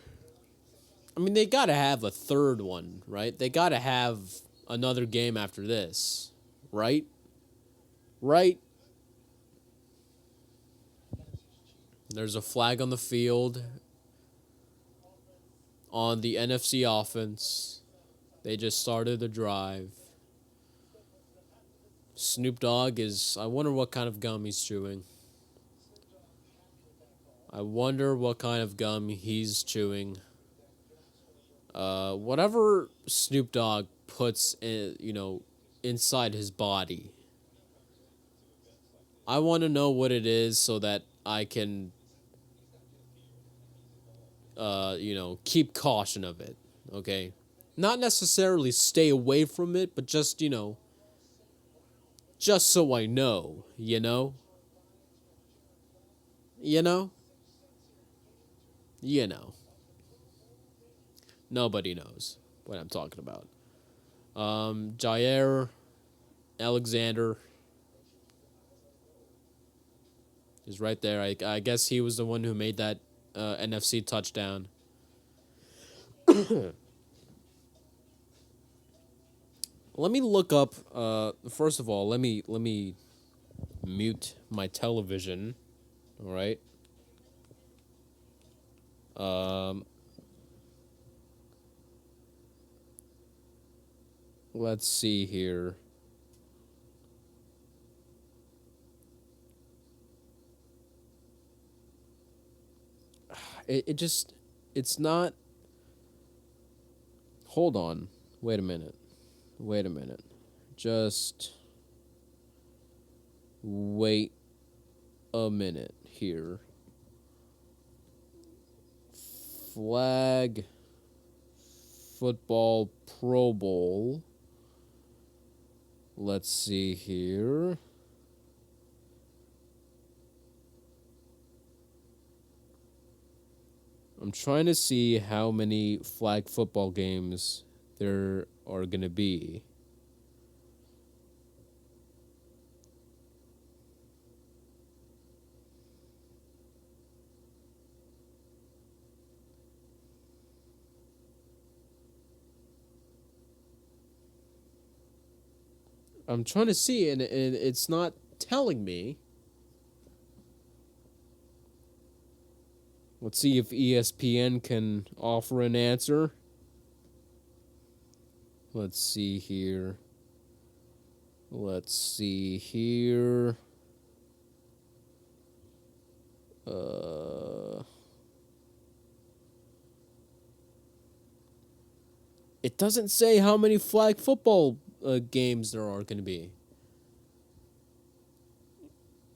[SPEAKER 1] I mean, they gotta have a third one, right? They gotta have another game after this, right? Right? There's a flag on the field on the NFC offense. They just started the drive. Snoop Dogg is... I wonder what kind of gum he's chewing. Whatever Snoop Dogg puts inside his body. I want to know what it is so that I can keep caution of it, okay? Not necessarily stay away from it, but just, just so I know, you know? You know? You know. Nobody knows what I'm talking about. Jair Alexander is right there. I guess he was the one who made that NFC touchdown. Let me look up. First of all, let me mute my television. All right. Let's see here. It's not. Hold on. Wait a minute. Just wait a minute here. Flag football Pro Bowl. Let's see here. I'm trying to see how many flag football games there are going to be. I'm trying to see, and it's not telling me. Let's see if ESPN can offer an answer. Let's see here. It doesn't say how many flag football games there are going to be.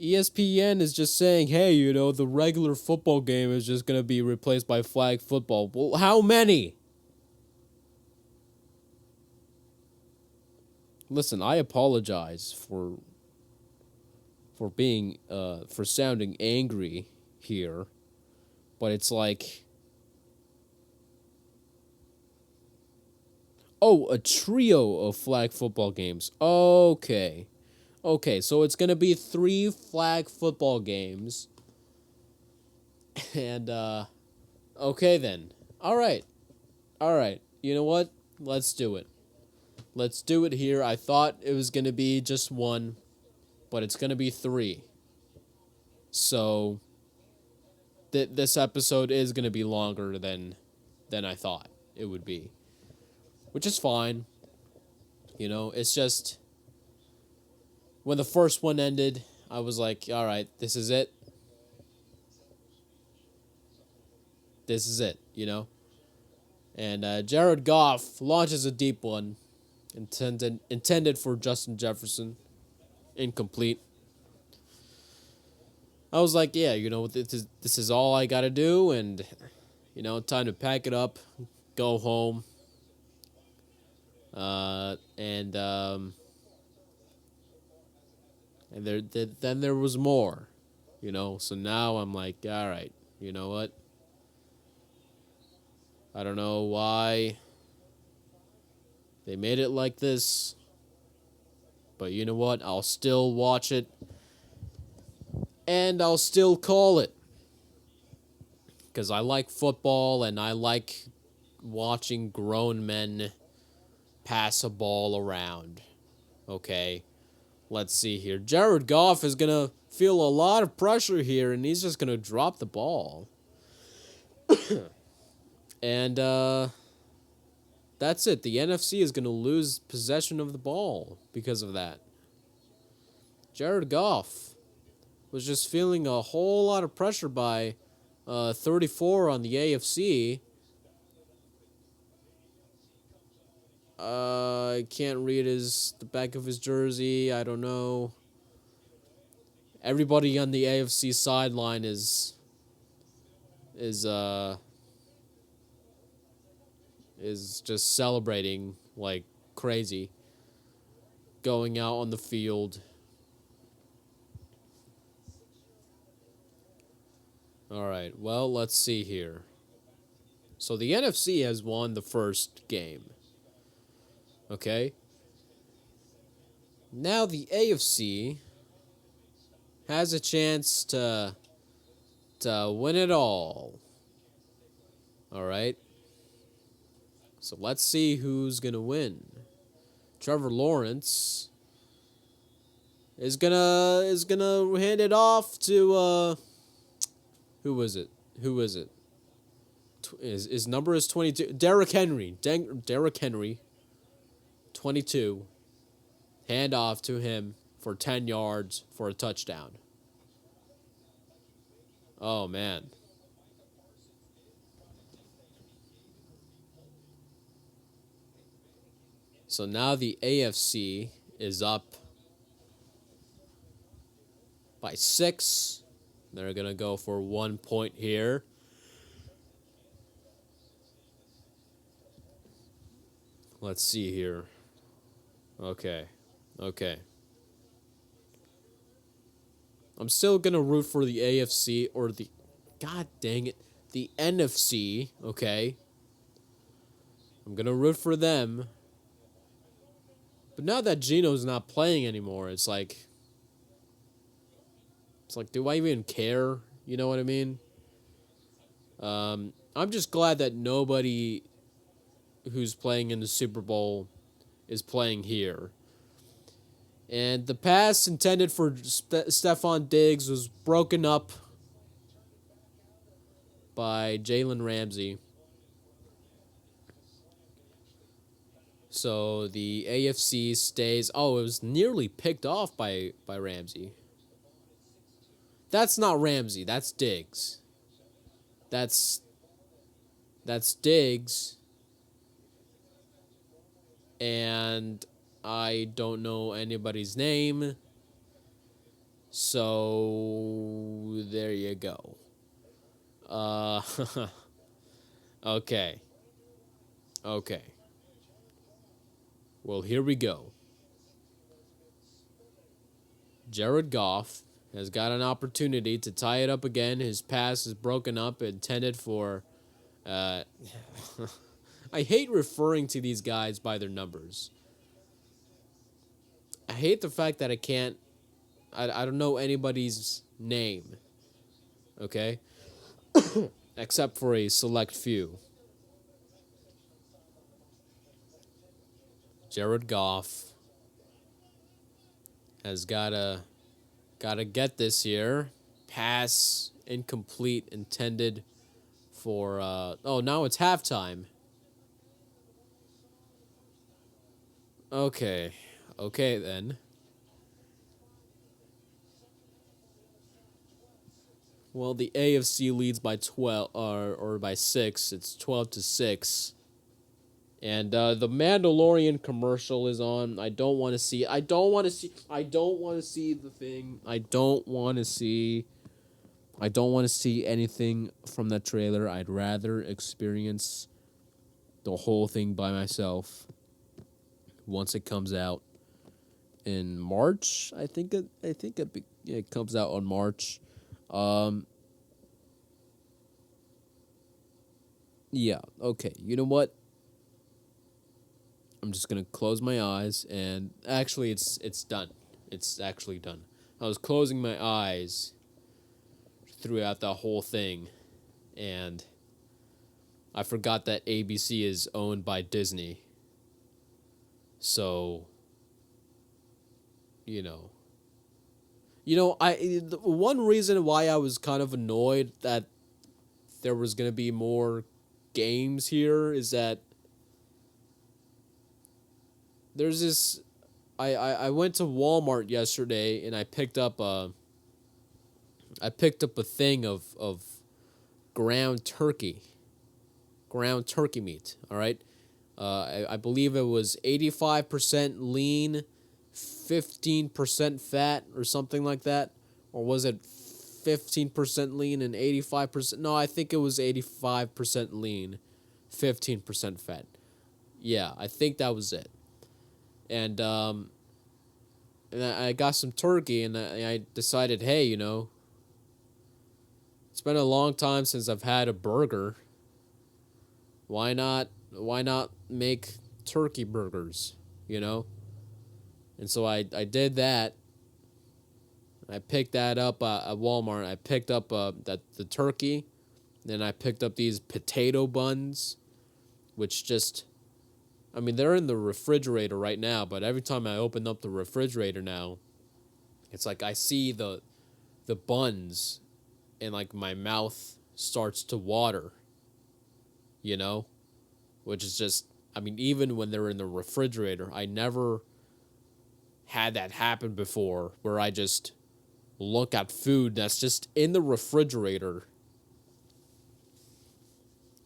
[SPEAKER 1] ESPN is just saying, hey, the regular football game is just going to be replaced by flag football. Well, how many? Listen, I apologize for being for sounding angry here, but it's like, oh, a trio of flag football games. Okay, so it's gonna be 3 flag football games, and Okay then. All right. All right. You know what? Let's do it. Let's do it here. I thought it was going to be just one, but it's going to be three. So this episode is going to be longer than I thought it would be, which is fine. You know, it's just when the first one ended, I was like, all right, this is it. This is it, you know? And Jared Goff launches a deep one, intended for Justin Jefferson, incomplete. I was like, yeah, you know, this is all I gotta do, and you know, time to pack it up, go home. And then there was more, you know. So now I'm like, all right, you know what? I don't know why they made it like this, but you know what? I'll still watch it, and I'll still call it, because I like football and I like watching grown men pass a ball around. Okay, let's see here. Jared Goff is going to feel a lot of pressure here, and he's just going to drop the ball. And that's it. The NFC is going to lose possession of the ball because of that. Jared Goff was just feeling a whole lot of pressure by 34 on the AFC. I can't read the back of his jersey. I don't know. Everybody on the AFC sideline is just celebrating like crazy, going out on the field. All right, well, let's see here. So the NFC has won the first game. Okay? Now the AFC has a chance to win it all. All right? So let's see who's going to win. Trevor Lawrence is going to hand it off to who was it? His number is 22. Derrick Henry. Derrick Henry. 22. Hand off to him for 10 yards for a touchdown. Oh, man. So now the AFC is up by 6. They're going to go for 1 point here. Let's see here. Okay. I'm still going to root for the AFC or God dang it, the NFC, okay? I'm going to root for them. But now that Gino's not playing anymore, it's like, do I even care? You know what I mean? I'm just glad that nobody who's playing in the Super Bowl is playing here. And the pass intended for Stephon Diggs was broken up by Jalen Ramsey. So the AFC stays. Oh, it was nearly picked off by Ramsey. That's not Ramsey. That's Diggs. That's Diggs. And I don't know anybody's name. So there you go. Okay. Well, here we go. Jared Goff has got an opportunity to tie it up again. His pass is broken up, intended for... I hate referring to these guys by their numbers. I hate the fact that I can't... I don't know anybody's name. Okay? except for a select few. Jared Goff has gotta get this year. Pass incomplete intended for oh, now it's halftime. Okay. Okay then. Well, the AFC leads by 12 or by 6. It's 12-6. And the Mandalorian commercial is on. I don't want to see. I don't want to see. I don't want to see the thing. I don't want to see. I don't want to see anything from that trailer. I'd rather experience the whole thing by myself once it comes out in March. It comes out on March. Um, yeah. Okay. You know what? I'm just gonna close my eyes and actually it's done. It's actually done. I was closing my eyes throughout the whole thing and I forgot that ABC is owned by Disney. So, you know. The one reason why I was kind of annoyed that there was going to be more games here is that there's this I went to Walmart yesterday and I picked up a thing of ground turkey. Ground turkey meat, all right? I believe it was 85% lean, 15% fat or something like that. Or was it 15% lean and 85%? No, I think it was 85% lean, 15% fat. Yeah, I think that was it. And I got some turkey and I decided, hey, it's been a long time since I've had a burger. Why not make turkey burgers, you know? And so I did that. I picked that up at Walmart. I picked up the turkey. Then I picked up these potato buns, which just, I mean, they're in the refrigerator right now, but every time I open up the refrigerator now, it's like I see the buns and like my mouth starts to water, you know? Which is just, I mean, even when they're in the refrigerator, I never had that happen before where I just look at food that's just in the refrigerator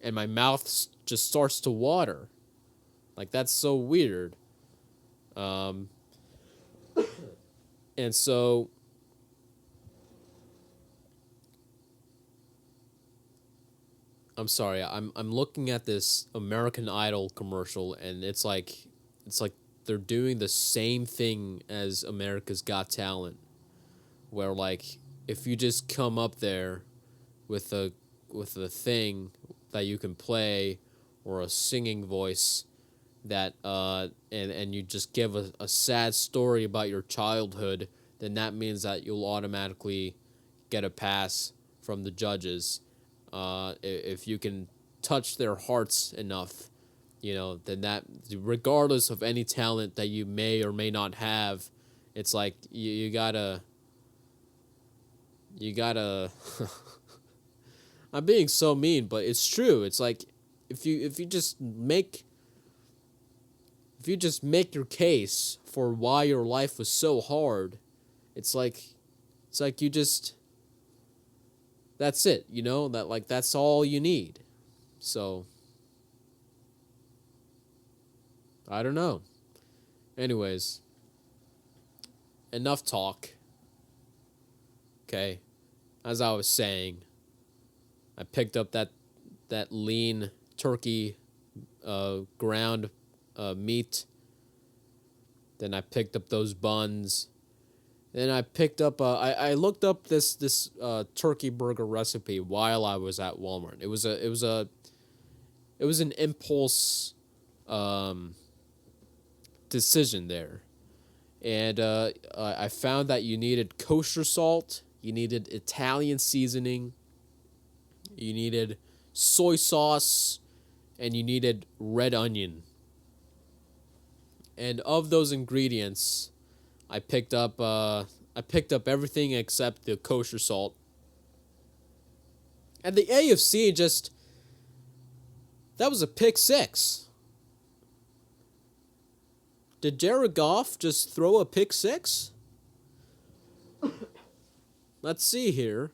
[SPEAKER 1] and my mouth just starts to water. Like, that's so weird. Um, and so I'm sorry. I'm looking at this American Idol commercial and it's like they're doing the same thing as America's Got Talent where like if you just come up there with a thing that you can play or a singing voice that and you just give a sad story about your childhood, then that means that you'll automatically get a pass from the judges. If you can touch their hearts enough, then that regardless of any talent that you may or may not have, it's like you gotta I'm being so mean, but it's true. It's like if you just make your case for why your life was so hard, it's like you just that's it, that like that's all you need. So I don't know. Anyways, enough talk. Okay. As I was saying, I picked up that lean turkey ground meat. Then I picked up those buns. Then I picked up I looked up this turkey burger recipe while I was at Walmart. It was an impulse um, decision there. And I found that you needed kosher salt, you needed Italian seasoning, you needed soy sauce, and you needed red onion. And of those ingredients, I picked up everything except the kosher salt. And the AFC just that was a pick six. Did Jared Goff just throw a pick six? Let's see here.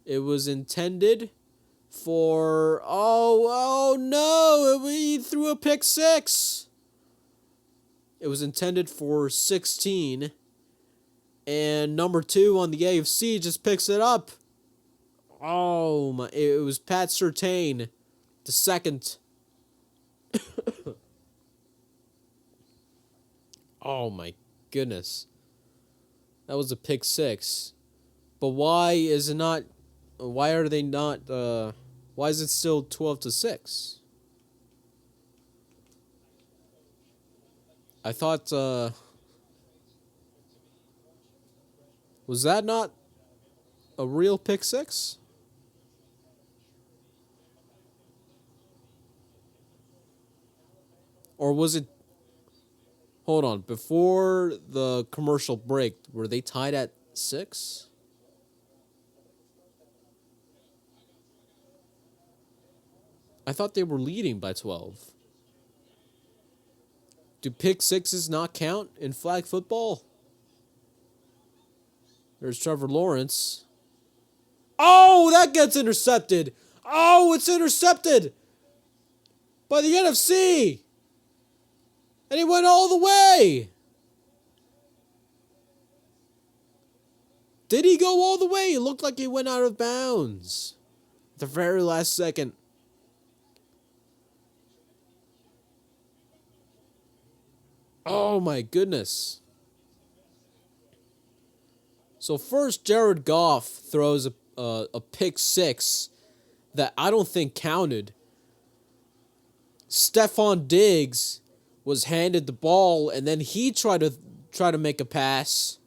[SPEAKER 1] It was intended for oh no, he threw a pick six. It was intended for 16, and number 2 on the AFC just picks it up. Oh my! It was Pat Surtain, the second. Oh my goodness, that was a pick six. But why is it not? Why are they not? Why is it still 12-6? I thought. Was that not a real pick six? Or was it? Hold on. Before the commercial break, were they tied at 6? I thought they were leading by 12. Do pick sixes not count in flag football? There's Trevor Lawrence. Oh, that gets intercepted. Oh, it's intercepted by the NFC. And he went all the way. Did he go all the way? It looked like he went out of bounds at the very last second. Oh my goodness. So first, Jared Goff throws a pick six that I don't think counted. Stephon Diggs was handed the ball, and then he tried to make a pass.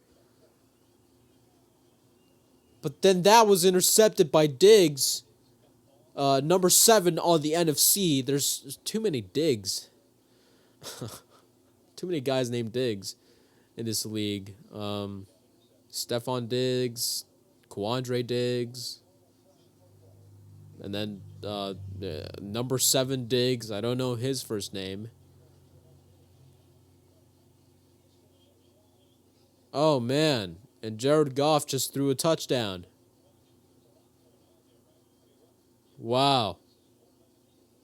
[SPEAKER 1] But then that was intercepted by Diggs, number 7 on the NFC. There's too many Diggs. Too many guys named Diggs in this league. Stephon Diggs, Quandre Diggs, and then number 7 Diggs. I don't know his first name. Oh, man. And Jared Goff just threw a touchdown. Wow.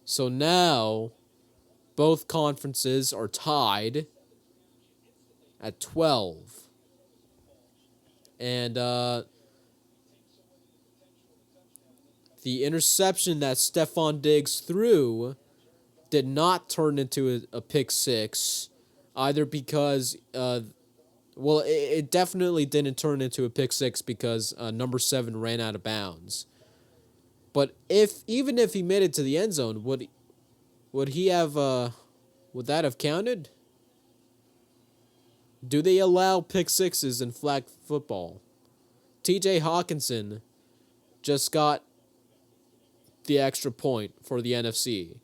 [SPEAKER 1] So now both conferences are tied at 12. And the interception that Stephon Diggs threw did not turn into a pick six, either because, it definitely didn't turn into a pick six because number 7 ran out of bounds. But even if he made it to the end zone, would he have would that have counted? Do they allow pick sixes in flag football? TJ Hawkinson just got the extra point for the NFC.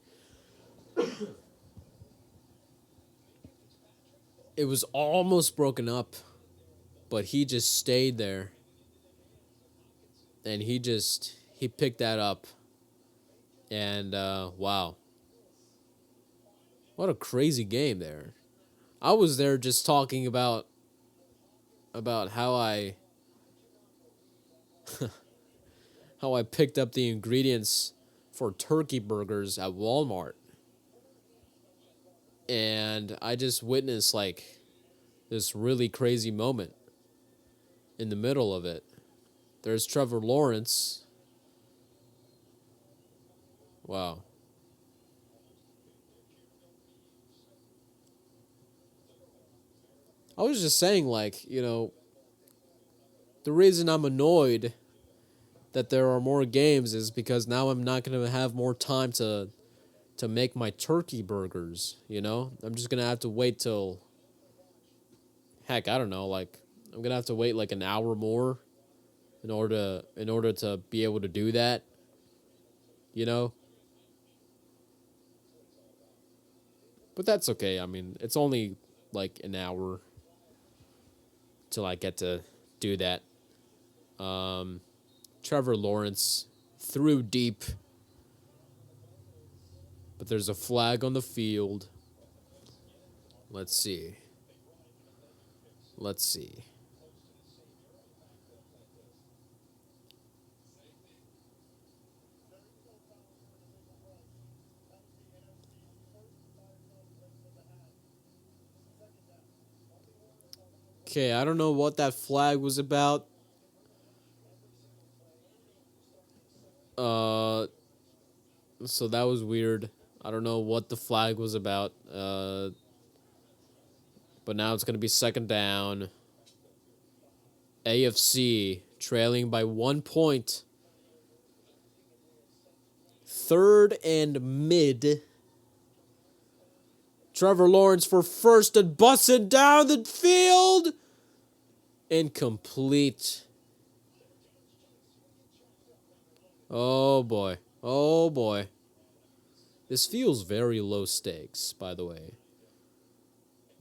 [SPEAKER 1] It was almost broken up, but he just stayed there. And he picked that up. And wow. What a crazy game there. I was there just talking about how I how I picked up the ingredients for turkey burgers at Walmart. And I just witnessed this really crazy moment in the middle of it. There's Trevor Lawrence. Wow. I was just saying, the reason I'm annoyed that there are more games is because now I'm not going to have more time to make my turkey burgers, I'm just going to have to wait till, heck, I don't know, I'm going to have to wait an hour more in order to be able to do that. you know? But that's okay. I mean, it's only like an hour till I get to do that. Um, Trevor Lawrence threw deep, but there's a flag on the field. Let's see. Let's see. Okay, I don't know what that flag was about. Uh, so that was weird. I don't know what the flag was about. But now it's gonna be second down. AFC trailing by 1 point. Third and mid. Trevor Lawrence for first and busting down the field. Incomplete. Oh boy. Oh boy. This feels very low stakes, by the way.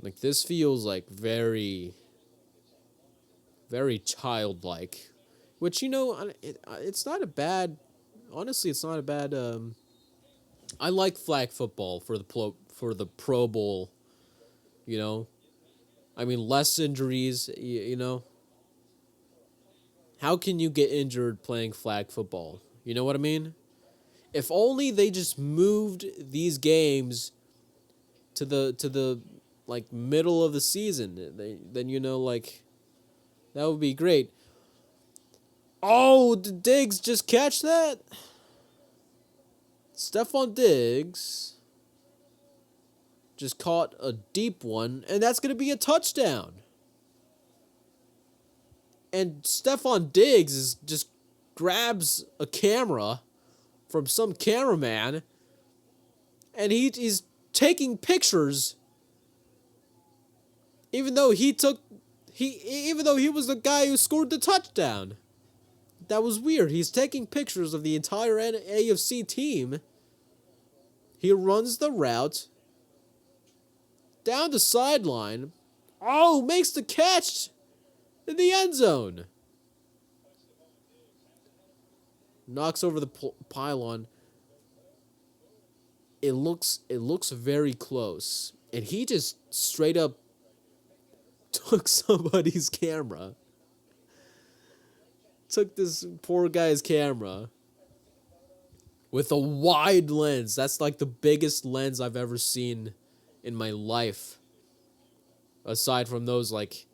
[SPEAKER 1] Like, this feels like very, very childlike. Which, it's not a bad. Honestly, it's not a bad. I like flag football for the Pro Bowl. You know, I mean, less injuries. You know, how can you get injured playing flag football? You know what I mean? If only they just moved these games to the like middle of the season, then like that would be great. Oh, did Diggs just catch that? Stephon Diggs just caught a deep one, and that's going to be a touchdown. And Stephon Diggs just grabs a camera from some cameraman, and he's taking pictures, even though even though he was the guy who scored the touchdown. That was weird. He's taking pictures of the entire AFC team. He runs the route down the sideline. Oh, makes the catch in the end zone. Knocks over the pylon. It looks very close, and he just straight up took somebody's camera. Took this poor guy's camera with a wide lens. That's like the biggest lens I've ever seen in my life. Aside from those like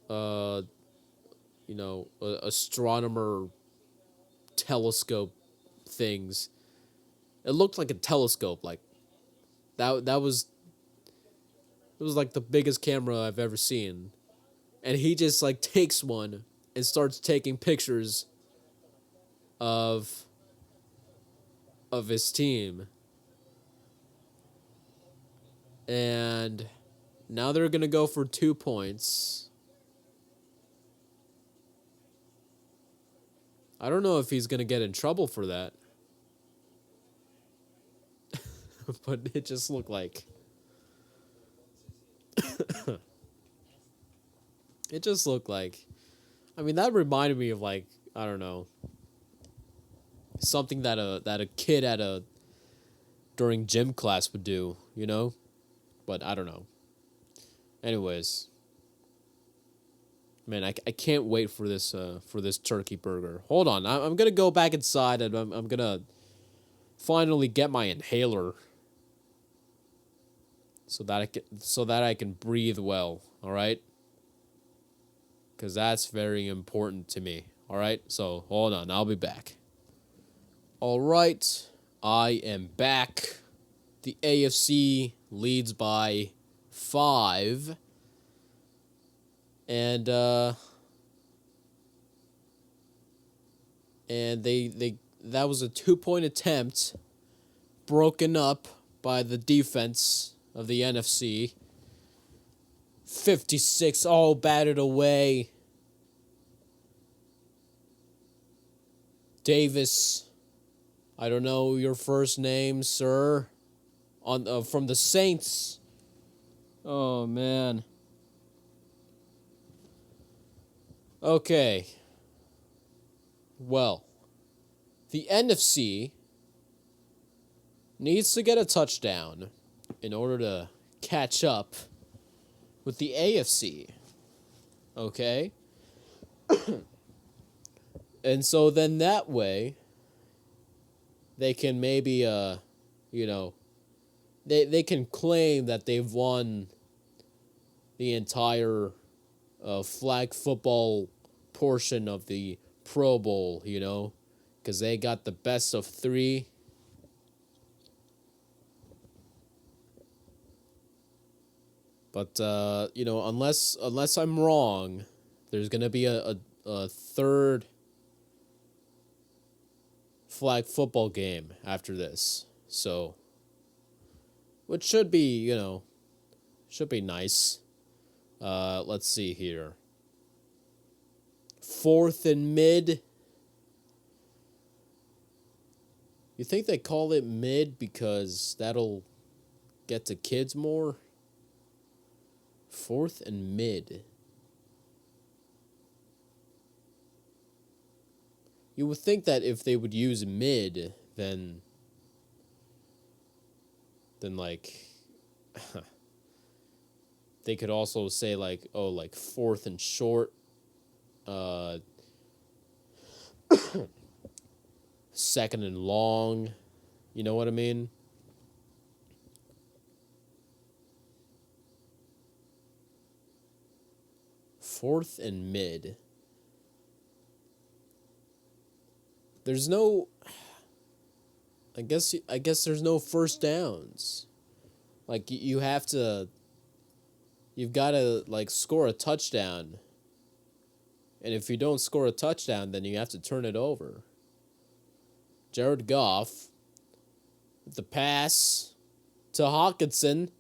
[SPEAKER 1] astronomer telescope things. It looked like a telescope, like that was it was like the biggest camera I've ever seen. And he just like takes one and starts taking pictures of his team. And now they're going to go for 2 points. I don't know if he's going to get in trouble for that. But it just looked like it just looked like, I mean, that reminded me of, like, I don't know, something that a kid during gym class would do, you know? But I don't know. Anyways, man, I can't wait for this turkey burger. Hold on, I'm gonna go back inside, and I'm gonna finally get my inhaler so that I can breathe well. All right, because that's very important to me. All right, so hold on, I'll be back. All right, I am back. The AFC leads by 5. And they that was a 2-point attempt broken up by the defense of the NFC. 56 all batted away. Davis I don't know your first name, sir. From the Saints. Oh, man. Okay. Well, the NFC needs to get a touchdown in order to catch up with the AFC. Okay? And so then that way, they can maybe, they can claim that they've won the entire flag football portion of the Pro Bowl, because they got the best of three. But unless I'm wrong, there's gonna be a third flag football game after this. So, which should be nice. Let's see here. 4th and mid. You think they call it mid because that'll get to kids more? 4th and mid. You would think that if they would use mid, then like they could also say like 4th and short, 2nd and long. You know what I mean? Fourth and mid. There's no. I guess there's no first downs. Like you have to. You've got to score a touchdown. And if you don't score a touchdown, then you have to turn it over. Jared Goff, the pass to Hawkinson,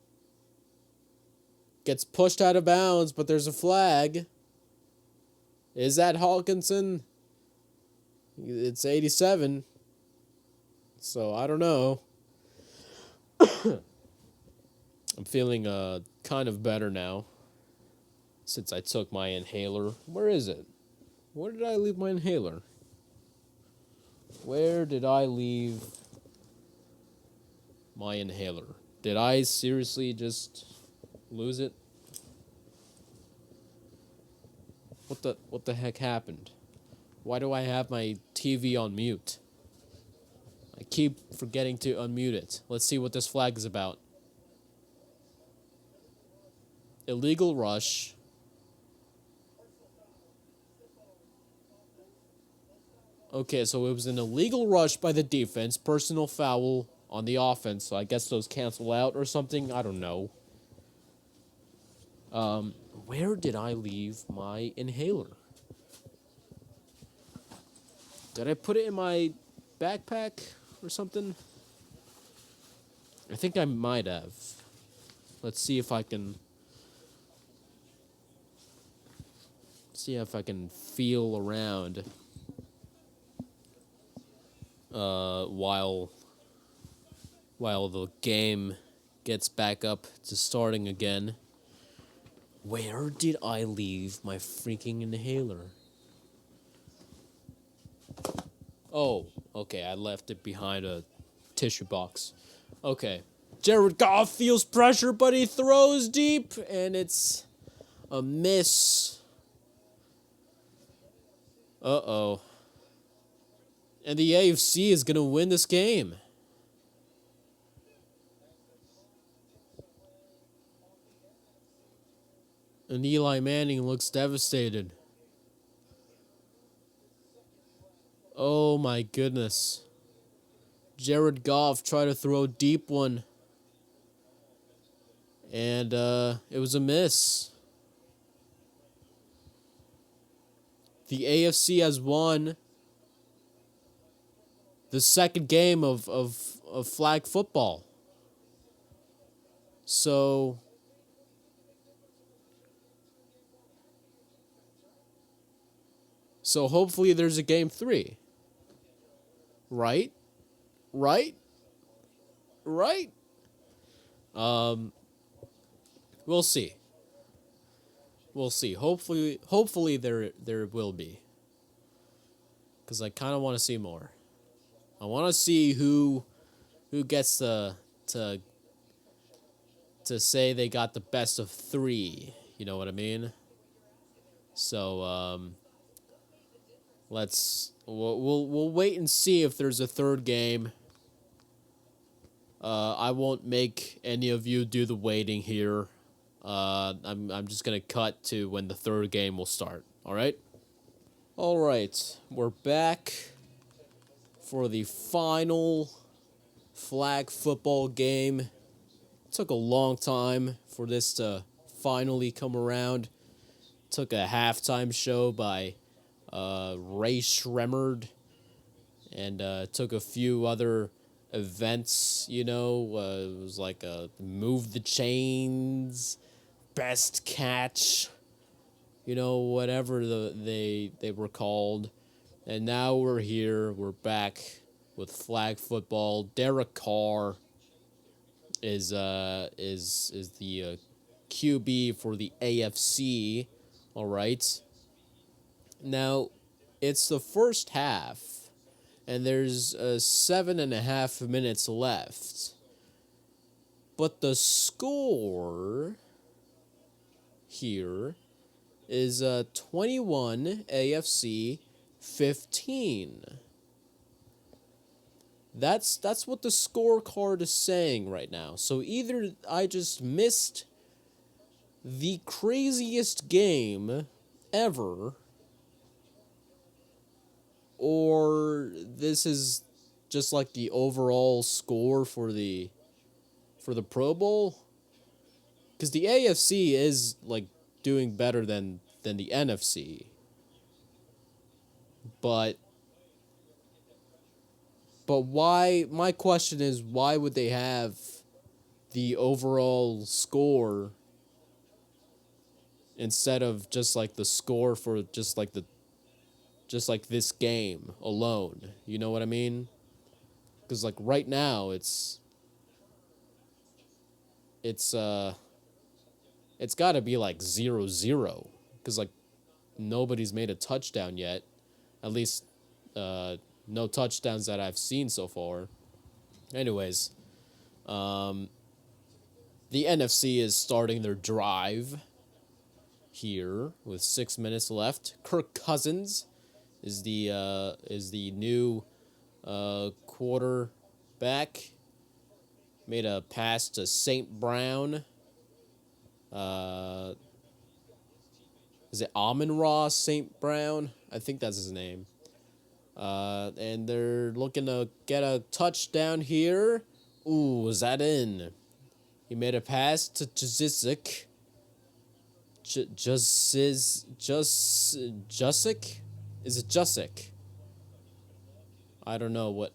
[SPEAKER 1] gets pushed out of bounds, but there's a flag. Is that Hawkinson? It's 87. So I don't know. I'm feeling kind of better now since I took my inhaler. Where is it? Where did I leave my inhaler? Where did I leave my inhaler? Did I seriously just lose it? What the heck happened? Why do I have my TV on mute? I keep forgetting to unmute it. Let's see what this flag is about. Illegal rush. Okay, so it was an illegal rush by the defense, personal foul on the offense, so I guess those cancel out or something. I don't know. Where did I leave my inhaler? Did I put it in my backpack or something? I think I might have. Let's see if I can feel around while the game gets back up to starting again. Where did I leave my freaking inhaler? Oh, okay, I left it behind a tissue box. Okay. Jared Goff feels pressure, but he throws deep, and it's a miss. Uh-oh. And the AFC is going to win this game. And Eli Manning looks devastated. Oh my goodness. Jared Goff tried to throw a deep one. And it was a miss. The AFC has won the second game of flag football. So hopefully there's a game 3. Right? right? Right? Um, we'll see. We'll see. Hopefully there will be, because I kind of want to see more. I want to see who gets to to say they got the best of three. You know what I mean? So we'll wait and see if there's a third game. I won't make any of you do the waiting here. I'm just gonna cut to when the third game will start. All right. All right. We're back for the final flag football game. It took a long time for this to finally come around. Took a halftime show by Ray Shremmerd, and took a few other events. It was like Move the Chains, Best Catch, whatever they were called. And now we're here. We're back with flag football. Derek Carr is the QB for the AFC. All right. Now, it's the first half, and there's 7.5 minutes left. But the score here is 21 AFC 15. That's what the scorecard is saying right now. So either I just missed the craziest game ever, or this is just like the overall score for the Pro Bowl, because the AFC is like doing better than the NFC. But why? My question is, why would they have the overall score instead of just like the score for just like this game alone? You know what I mean? Because like right now it's got to be like 0-0, because like nobody's made a touchdown yet, at least no touchdowns that I've seen so far. Anyways, the NFC is starting their drive here with 6 minutes left. Kirk Cousins is the new quarterback. Made a pass to St. Brown. Is it Amon-Ra St. Brown? I think that's his name. And they're looking to get a touchdown here. Ooh, is that in? He made a pass to Jusic. Jusic? Is it Jusic? I don't know what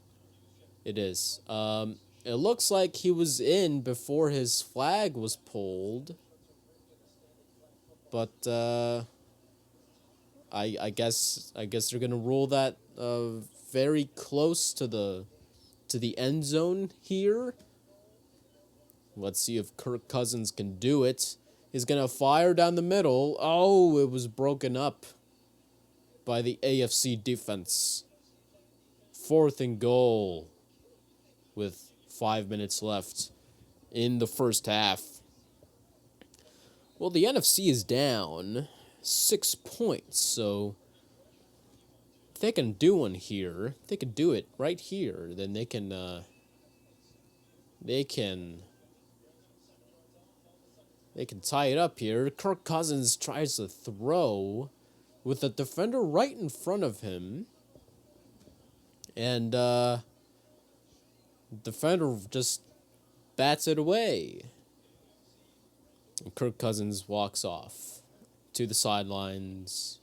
[SPEAKER 1] it is. It looks like he was in before his flag was pulled. But I guess they're gonna rule that very close to the end zone here. Let's see if Kirk Cousins can do it. He's gonna fire down the middle. Oh, it was broken up by the AFC defense. 4th and goal with 5 minutes left in the first half. Well, the NFC is down 6 points, so if they can do one here, if they can do it right here, then they can tie it up here. Kirk Cousins tries to throw with the defender right in front of him, and defender just bats it away. And Kirk Cousins walks off to the sidelines.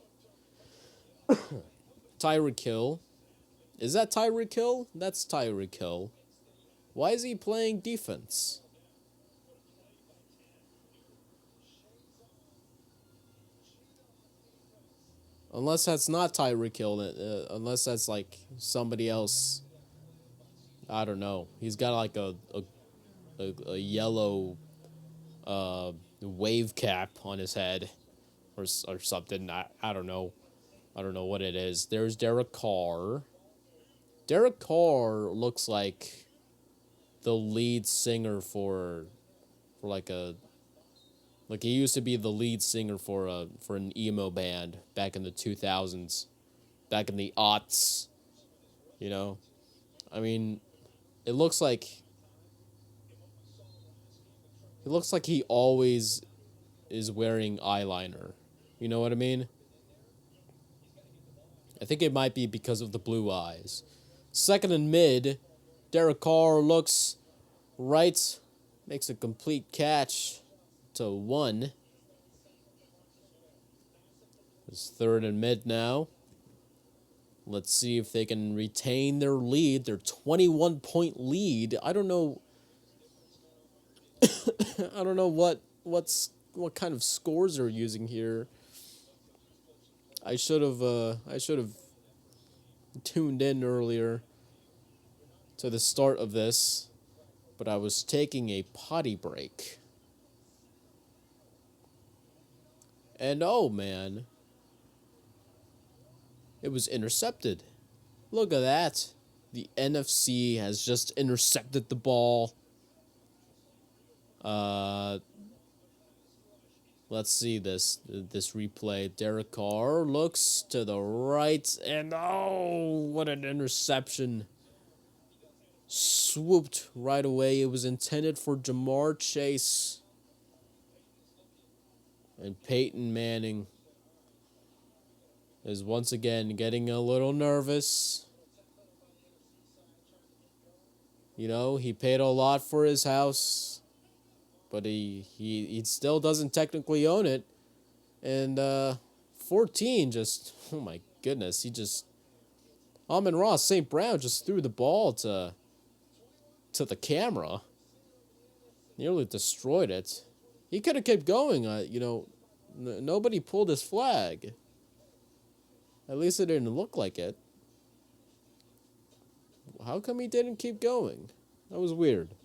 [SPEAKER 1] Tyreek Hill. Is that Tyreek Hill? That's Tyreek Hill. Why is he playing defense? Unless that's not Tyreek Hill. Unless that's like somebody else. I don't know. He's got like a yellow wave cap on his head, or something. I don't know. I don't know what it is. There's Derek Carr. Derek Carr looks like the lead singer for like he used to be the lead singer for an emo band back in the 2000s, back in the aughts, you know. I mean, it looks like he always is wearing eyeliner. You know what I mean? I think it might be because of the blue eyes. Second and mid, Derek Carr looks right, makes a complete catch to 1. It's third and mid now. Let's see if they can retain their lead, their 21-point lead. I don't know. I don't know what kind of scores they're using here. I should have tuned in earlier to the start of this, but I was taking a potty break. And oh man, it was intercepted. Look at that. The NFC has just intercepted the ball. Let's see this replay. Derek Carr looks to the right, and oh, what an interception. Swooped right away. It was intended for Jamar Chase. And Peyton Manning is once again getting a little nervous. You know, he paid a lot for his house, but he still doesn't technically own it. And 14 just, oh my goodness, Amon-Ra St. Brown just threw the ball to the camera. Nearly destroyed it. He could have kept going. Nobody pulled his flag. At least it didn't look like it. How come he didn't keep going? That was weird.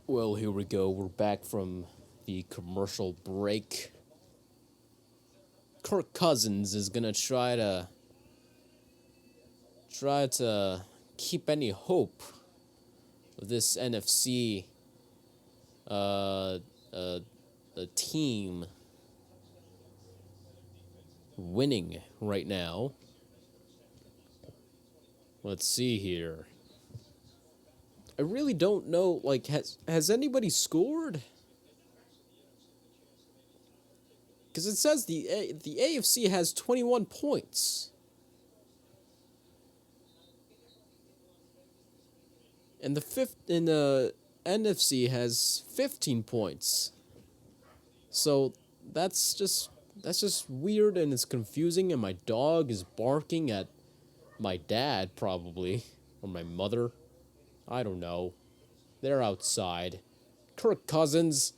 [SPEAKER 1] Well, here we go. We're back from the commercial break. Kirk Cousins is going to try to keep any hope of this NFC team winning right now. Let's see here. I really don't know, like, has anybody scored? Because it says the AFC has 21 points. And the NFC has 15 points. So that's just weird, and it's confusing, and my dog is barking at my dad, probably, or my mother. I don't know. They're outside. Kirk Cousins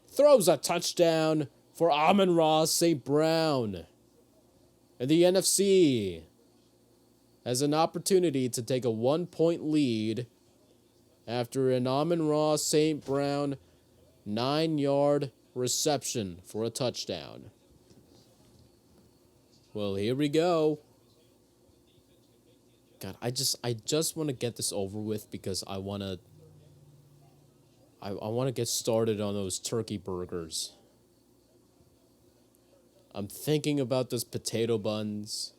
[SPEAKER 1] throws a touchdown for Amon-Ra St. Brown. And the NFC has an opportunity to take a 1-point lead after an Amon-Ra St. Brown 9-yard reception for a touchdown. Well, here we go. God, I just want to get this over with because I want to get started on those turkey burgers. I'm thinking about those potato buns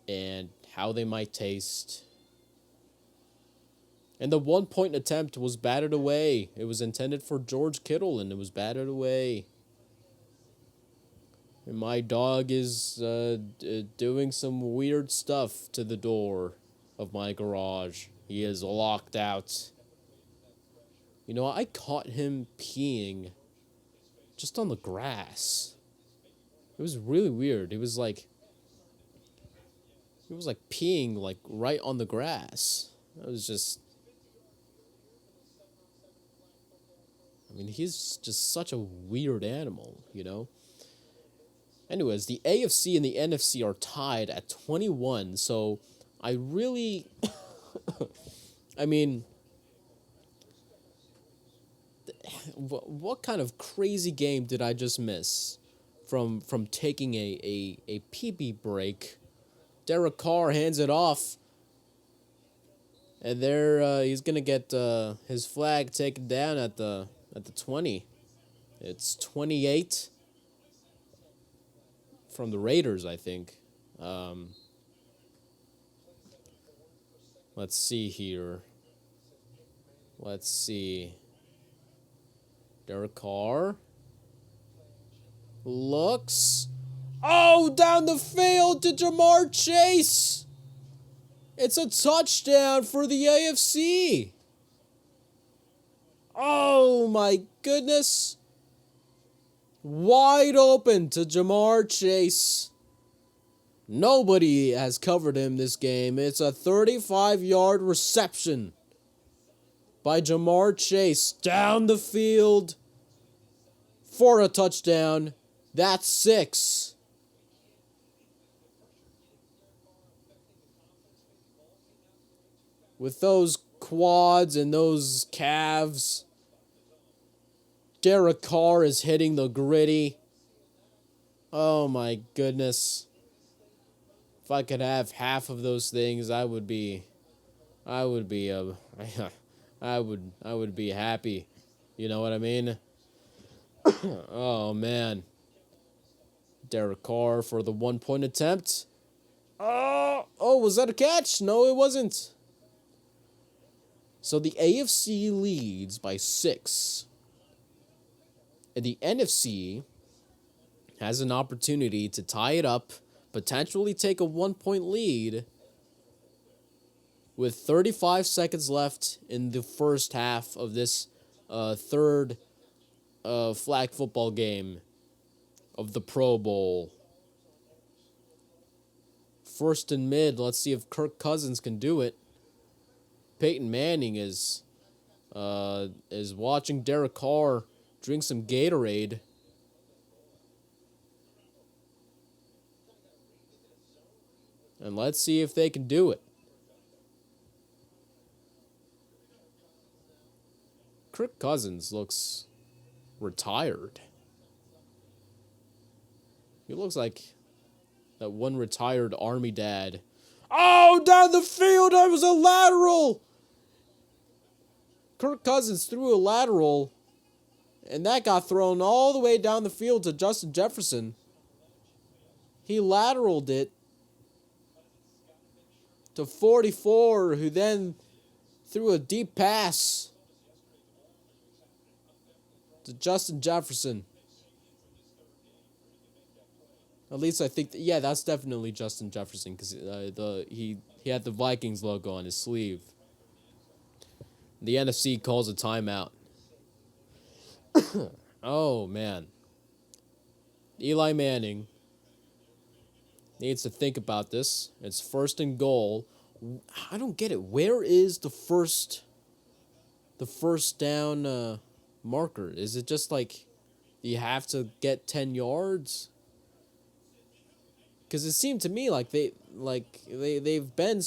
[SPEAKER 1] and how they might taste. And the 1-point attempt was batted away. It was intended for George Kittle, and it was batted away. And my dog is doing some weird stuff to the door of my garage. He is locked out. You know, I caught him peeing just on the grass. It was really weird. It was like peeing like right on the grass. It was just, I mean, he's just such a weird animal, you know? Anyways, the AFC and the NFC are tied at 21, so I really I mean, what kind of crazy game did I just miss from taking a PB break? Derek Carr hands it off, and there he's gonna get his flag taken down at the 20. It's 28 from the Raiders, I think. Um, let's see here. Let's see. Derek Carr looks. Oh, down the field to Jamar Chase. It's a touchdown for the AFC. Oh my goodness. Wide open to Jamar Chase. Nobody has covered him this game. It's a 35-yard reception by Jamar Chase down the field for a touchdown. That's 6. With those quads and those calves, Derek Carr is hitting the gritty. Oh my goodness. If I could have half of those things, I would be I would be happy. You know what I mean? Oh man. Derek Carr for the 1-point attempt. Oh, was that a catch? No, it wasn't. So the AFC leads by 6. And the NFC has an opportunity to tie it up, potentially take a 1-point lead with 35 seconds left in the first half of this third flag football game of the Pro Bowl. First and mid, let's see if Kirk Cousins can do it. Peyton Manning is watching Derek Carr drink some Gatorade. And let's see if they can do it. Kirk Cousins looks retired. He looks like that one retired Army dad. Oh, down the field, that was a lateral! Kirk Cousins threw a lateral, and that got thrown all the way down the field to Justin Jefferson. He lateraled it to 44, who then threw a deep pass to Justin Jefferson. At least I think, yeah, that's definitely Justin Jefferson because he had the Vikings logo on his sleeve. The NFC calls a timeout. Oh man, Eli Manning needs to think about this. It's first and goal. I don't get it. Where is the first down marker? Is it just like you have to get 10 yards? Because it seemed to me like they've been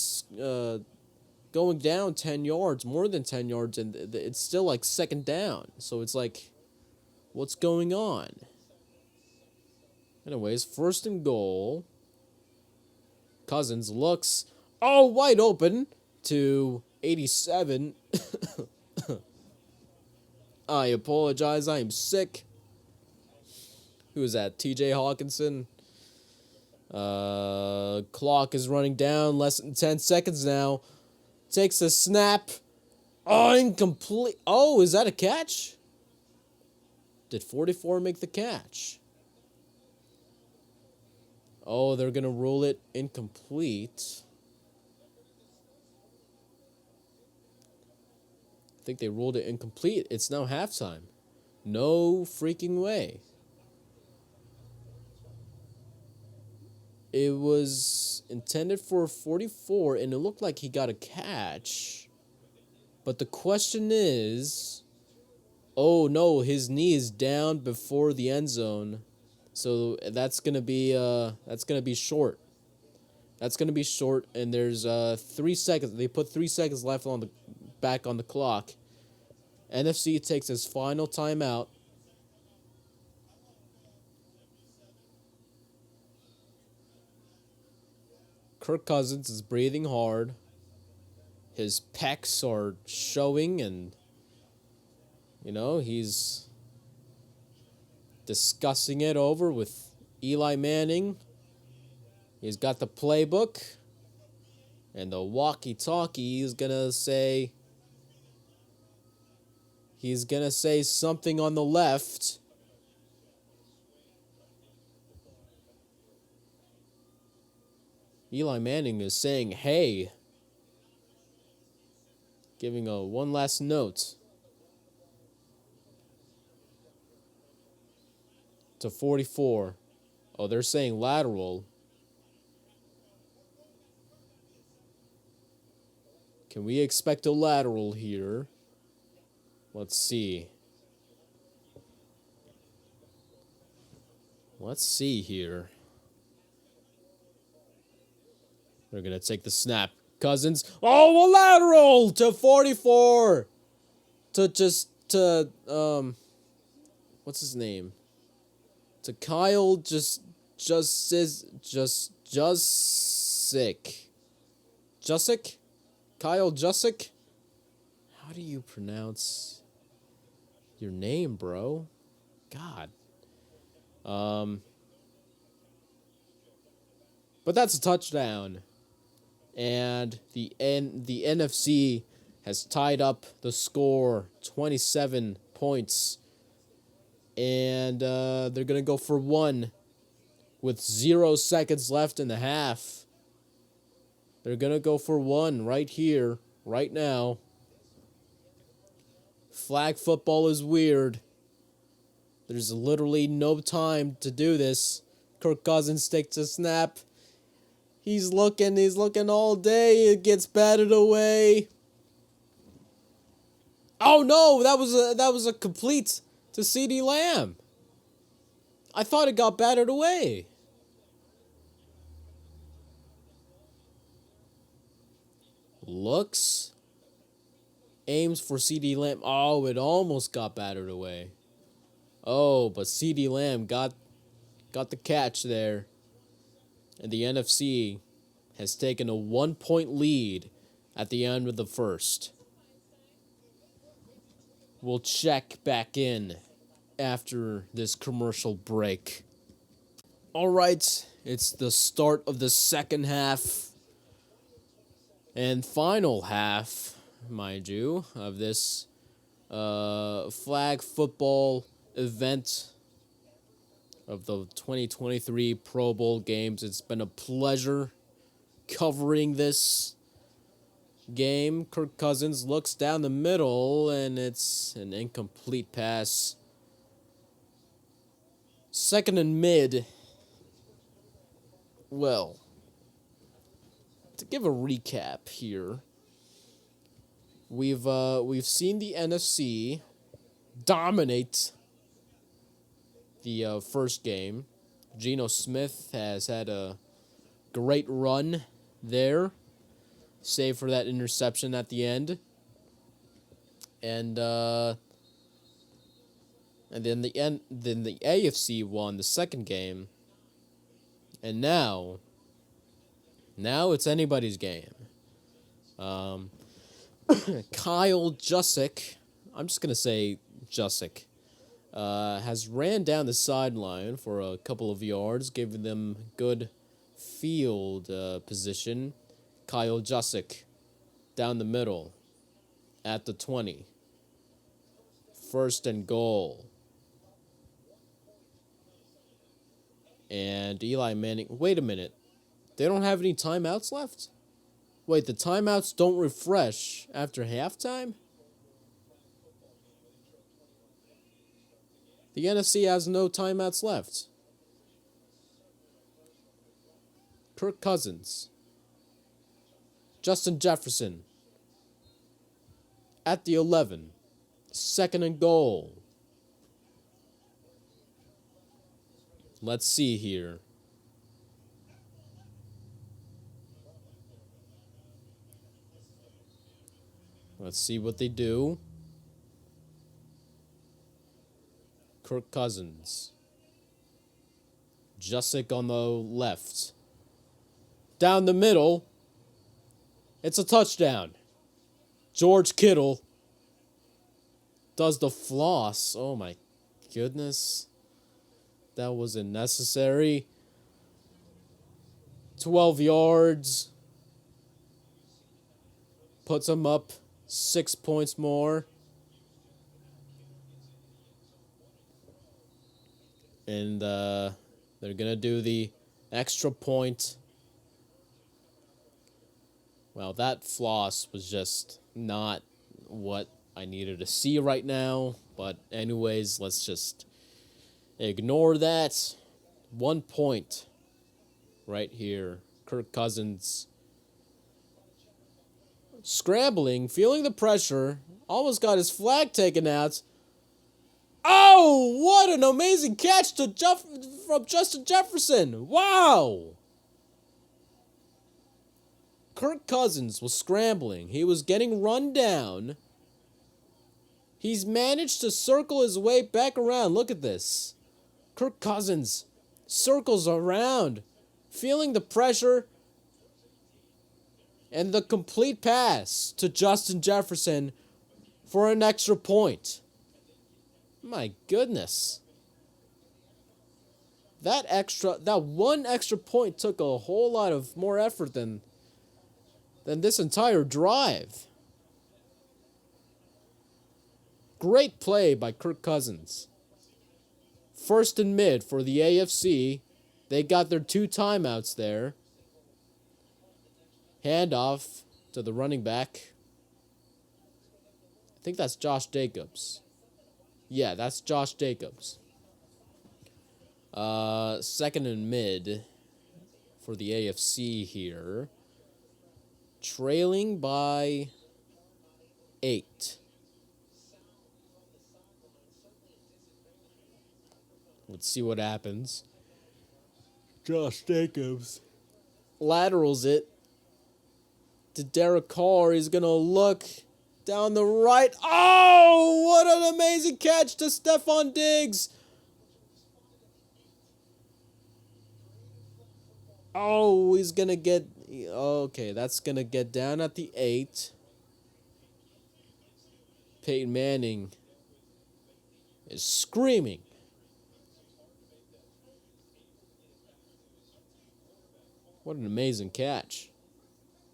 [SPEAKER 1] going down 10 yards, more than 10 yards, and it's still like second down. So it's like, what's going on? Anyways, first and goal. Cousins looks, wide open to 87. I apologize, I am sick. Who is that? TJ Hawkinson. Clock is running down, less than 10 seconds now. Takes a snap. Incomplete. Oh, is that a catch? Did 44 make the catch? Oh, they're going to rule it incomplete. I think they ruled it incomplete. It's now halftime. No freaking way. It was intended for 44, and it looked like he got a catch. But the question is, oh no, his knee is down before the end zone, so that's gonna be short. That's going to be short, and there's 3 seconds. They put 3 seconds left on the back on the clock. NFC takes his final timeout. Kirk Cousins is breathing hard. His pecs are showing, and he's discussing it over with Eli Manning. He's got the playbook, and the walkie-talkie is gonna say. He's gonna say something on the left. Eli Manning is saying, "Hey," giving a one last note to 44. Oh, they're saying lateral. Can we expect a lateral here? Let's see. Let's see here. They're going to take the snap. Cousins. Oh, a lateral to 44. What's his name? To Kyle Jussick? Kyle Jussick? How do you pronounce your name, bro? God. But that's a touchdown. And the NFC has tied up the score, 27 points. And they're going to go for one with 0 seconds left in the half. They're going to go for one right here, right now. Flag football is weird. There's literally no time to do this. Kirk Cousins takes a snap. He's looking all day. It gets batted away. Oh no, that was a complete to CeeDee Lamb. I thought it got batted away. Looks, aims for CeeDee Lamb. Oh, it almost got battered away. Oh, but CeeDee Lamb got the catch there. And the NFC has taken a 1-point lead at the end of the first. We'll check back in after this commercial break. All right, it's the start of the second half and final half, mind you, of this flag football event of the 2023 Pro Bowl games. It's been a pleasure covering this game. Kirk Cousins looks down the middle, and it's an incomplete pass. Second and mid. Well, to give a recap here, we've seen the NFC dominate the first game. Geno Smith has had a great run there, save for that interception at the end. And then the AFC won the second game. And now it's anybody's game. Kyle Jussick, I'm just gonna say Jussick, has ran down the sideline for a couple of yards, giving them good field position. Kyle Jussick down the middle at the 20. First and goal. And Eli Manning, wait a minute. They don't have any timeouts left? Wait, the timeouts don't refresh after halftime? The NFC has no timeouts left. Kirk Cousins. Justin Jefferson. At the 11. Second and goal. Let's see here. Let's see what they do. Kirk Cousins. Jusic on the left. Down the middle. It's a touchdown. George Kittle does the floss. Oh my goodness. That wasn't necessary. 12 yards. Puts him up 6 points more. And they're going to do the extra point. Well, that floss was just not what I needed to see right now. But anyways, let's just ignore that. 1 point right here. Kirk Cousins scrambling, feeling the pressure. Almost got his flag taken out. Oh, what an amazing catch from Justin Jefferson. Wow. Kirk Cousins was scrambling. He was getting run down. He's managed to circle his way back around. Look at this. Kirk Cousins circles around, feeling the pressure, and the complete pass to Justin Jefferson for an extra point. My goodness. That one extra point took a whole lot of more effort than this entire drive. Great play by Kirk Cousins. First and mid for the AFC. They got their 2 timeouts there. Handoff to the running back. I think that's Josh Jacobs. Yeah, that's Josh Jacobs. Second and mid for the AFC here. Trailing by 8. Let's see what happens. Josh Jacobs laterals it to Derek Carr. He's going to look down the right. Oh, what an amazing catch to Stephon Diggs. Oh, he's going to get... Okay, that's going to get down at the 8. Peyton Manning is screaming. What an amazing catch.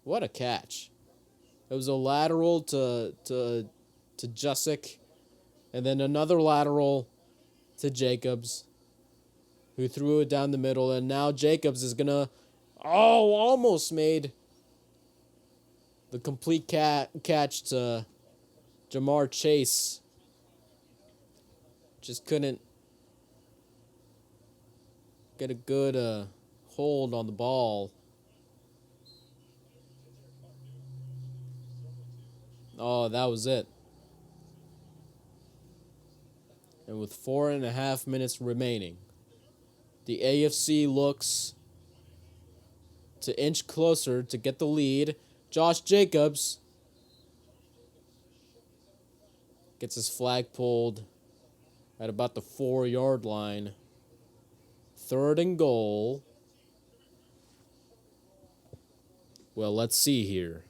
[SPEAKER 1] What a catch. It was a lateral to Jusic, and then another lateral to Jacobs, who threw it down the middle, and now Jacobs is going to... Oh, almost made the complete catch to Jamar Chase. Just couldn't get a good hold on the ball. Oh, that was it. And with 4.5 minutes remaining, the AFC looks to inch closer to get the lead. Josh Jacobs gets his flag pulled at about the 4-yard line. 3rd and goal. Well, let's see here.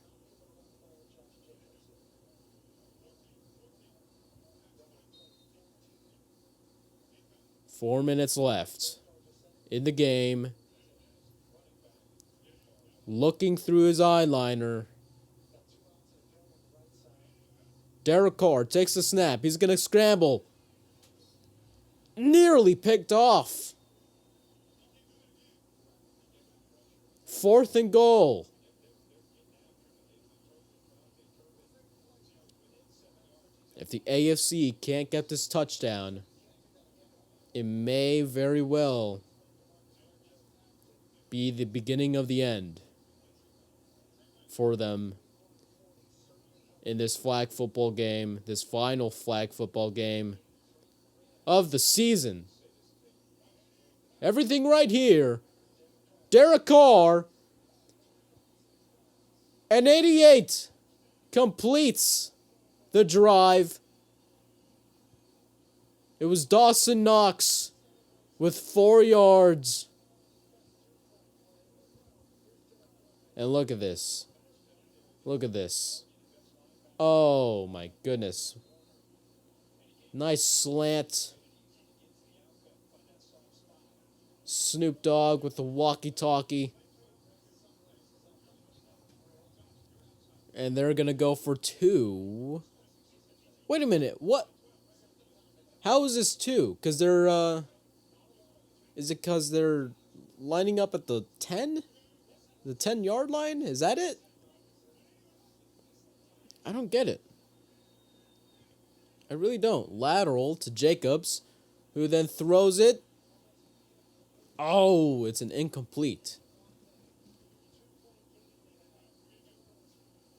[SPEAKER 1] Four minutes left in the game. Looking through his eyeliner. Derek Carr takes the snap. He's going to scramble. Nearly picked off. 4th and goal. If the AFC can't get this touchdown, it may very well be the beginning of the end for them in this flag football game, this final flag football game of the season. Everything right here. Derek Carr, an 88, completes The drive. It was Dawson Knox with 4 yards. And look at this. Look at this. Oh my goodness. Nice slant. Snoop Dogg with the walkie-talkie. And they're going to go for 2. Wait a minute. What? How is this 2? Because they're, is it because they're lining up at the 10? The 10-yard line? Is that it? I don't get it. I really don't. Lateral to Jacobs, who then throws it. Oh, it's an incomplete.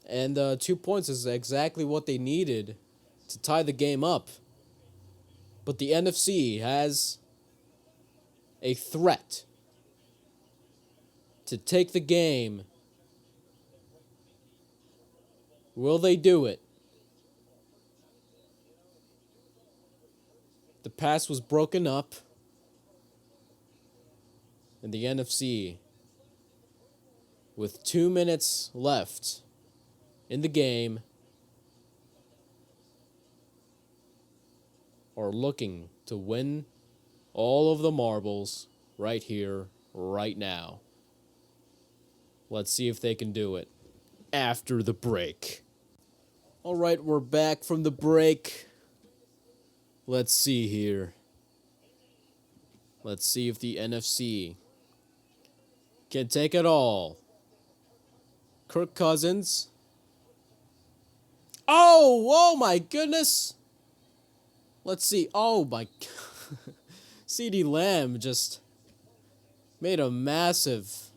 [SPEAKER 1] And 2 points is exactly what they needed to tie the game up. But the NFC has a threat to take the game. Will they do it? The pass was broken up. And the NFC, with 2 minutes left in the game, are looking to win all of the marbles right here, right now. Let's see if they can do it after the break. All right, we're back from the break. Let's see here. Let's see if the NFC can take it all. Kirk Cousins. Oh my goodness. Let's see. Oh my God. CeeDee Lamb just made a massive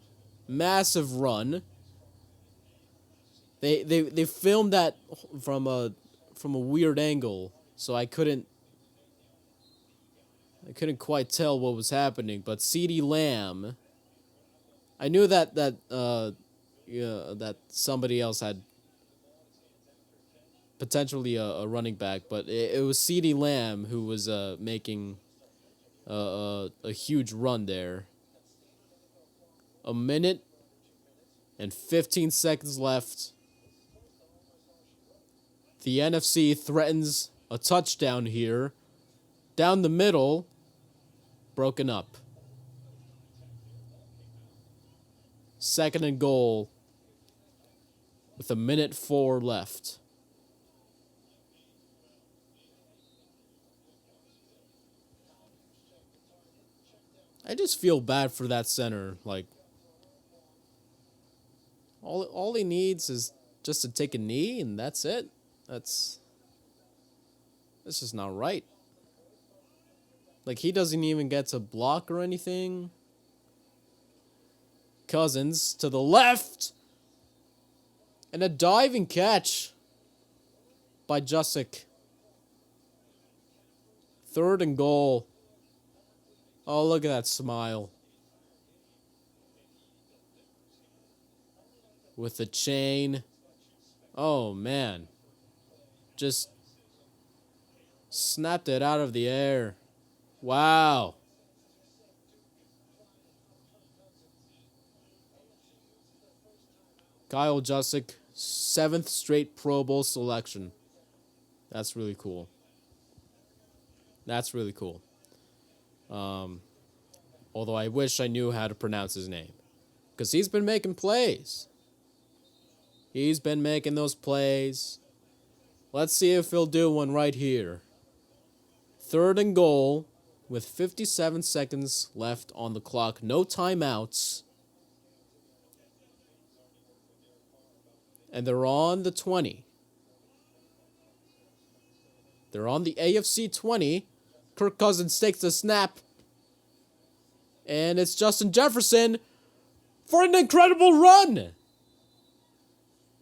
[SPEAKER 1] run. They filmed that from a weird angle, so I couldn't quite tell what was happening. But CeeDee Lamb, I knew that somebody else had potentially a running back, but it was CeeDee Lamb who was making a huge run there. 1 minute and 15 seconds left. The NFC threatens a touchdown here. Down the middle, broken up. 2nd and goal with 1:04 left. I just feel bad for that center. Like, all he needs is just to take a knee, and that's it. That's just not right. Like, he doesn't even get to block or anything. Cousins to the left. And a diving catch by Jusic. 3rd and goal. Oh, look at that smile. With the chain. Oh, man. Just snapped it out of the air. Wow. Kyle Jusic, 7th straight Pro Bowl selection. That's really cool. That's really cool. Although I wish I knew how to pronounce his name. Because he's been making plays. He's been making those plays. Let's see if he'll do one right here. 3rd and goal with 57 seconds left on the clock. No timeouts. And they're on the 20. They're on the AFC 20. Kirk Cousins takes the snap. And it's Justin Jefferson for an incredible run.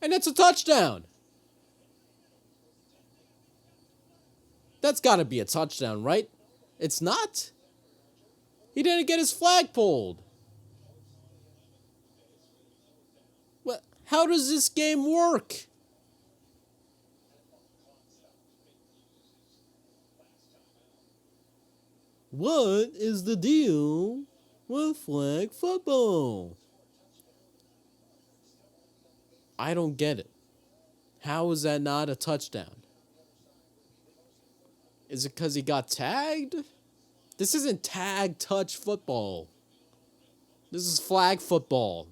[SPEAKER 1] And it's a touchdown. That's got to be a touchdown, right? It's not? He didn't get his flag pulled. What? How does this game work? What is the deal with flag football? I don't get it. How is that not a touchdown? Is it because he got tagged? This isn't tag touch football. This is flag football.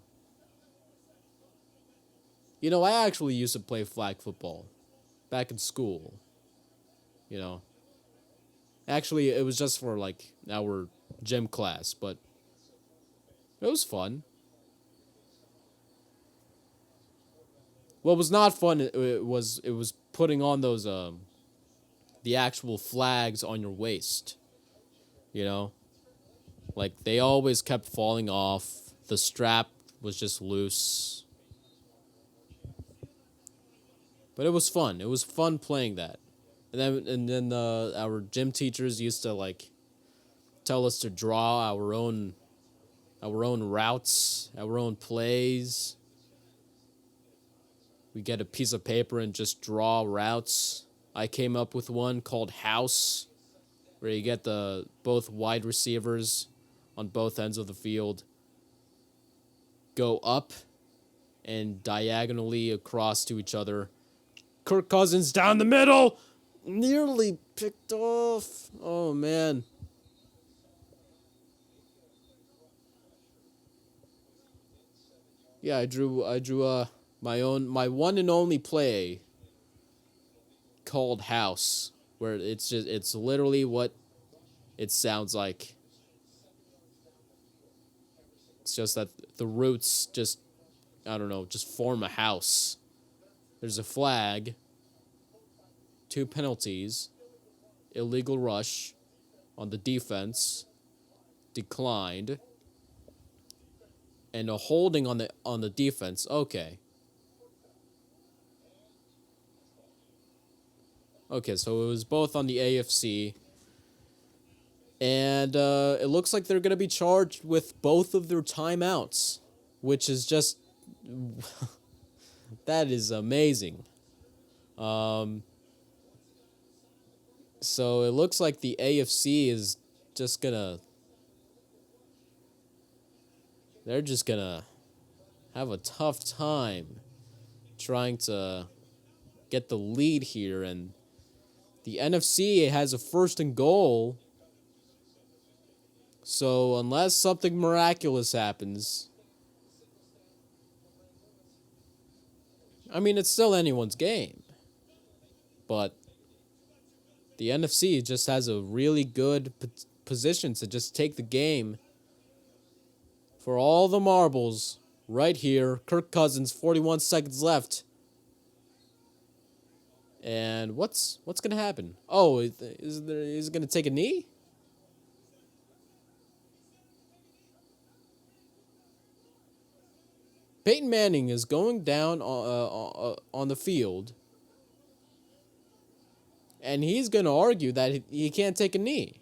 [SPEAKER 1] You know, I actually used to play flag football back in school. You know, actually, it was just for like our gym class, but it was fun. What was not fun it was putting on those the actual flags on your waist. You know, like they always kept falling off. The strap was just loose. But it was fun. It was fun playing that. And then our gym teachers used to like tell us to draw our own routes, our own plays. We get a piece of paper and just draw routes. I came up with one called House, where you get the both wide receivers on both ends of the field go up and diagonally across to each other. Kirk Cousins down the middle, nearly picked off. Oh man. Yeah, I drew my one and only play called House, where it's literally what it sounds like. It's just that the roots just, I don't know, just form a house. There's a flag, two penalties, illegal rush on the defense, declined, and a holding on the defense. Okay. Okay, so it was both on the AFC. And it looks like they're going to be charged with both of their timeouts, which is just that is amazing. Um, so it looks like the AFC is just gonna they're just gonna have a tough time trying to get the lead here, and the NFC has a first and goal. So unless something miraculous happens, I mean, it's still anyone's game. But the NFC just has a really good position to just take the game for all the marbles right here. Kirk Cousins, 41 seconds left. And what's going to happen? Oh, is it going to take a knee? Peyton Manning is going down on the field, and he's going to argue that he can't take a knee.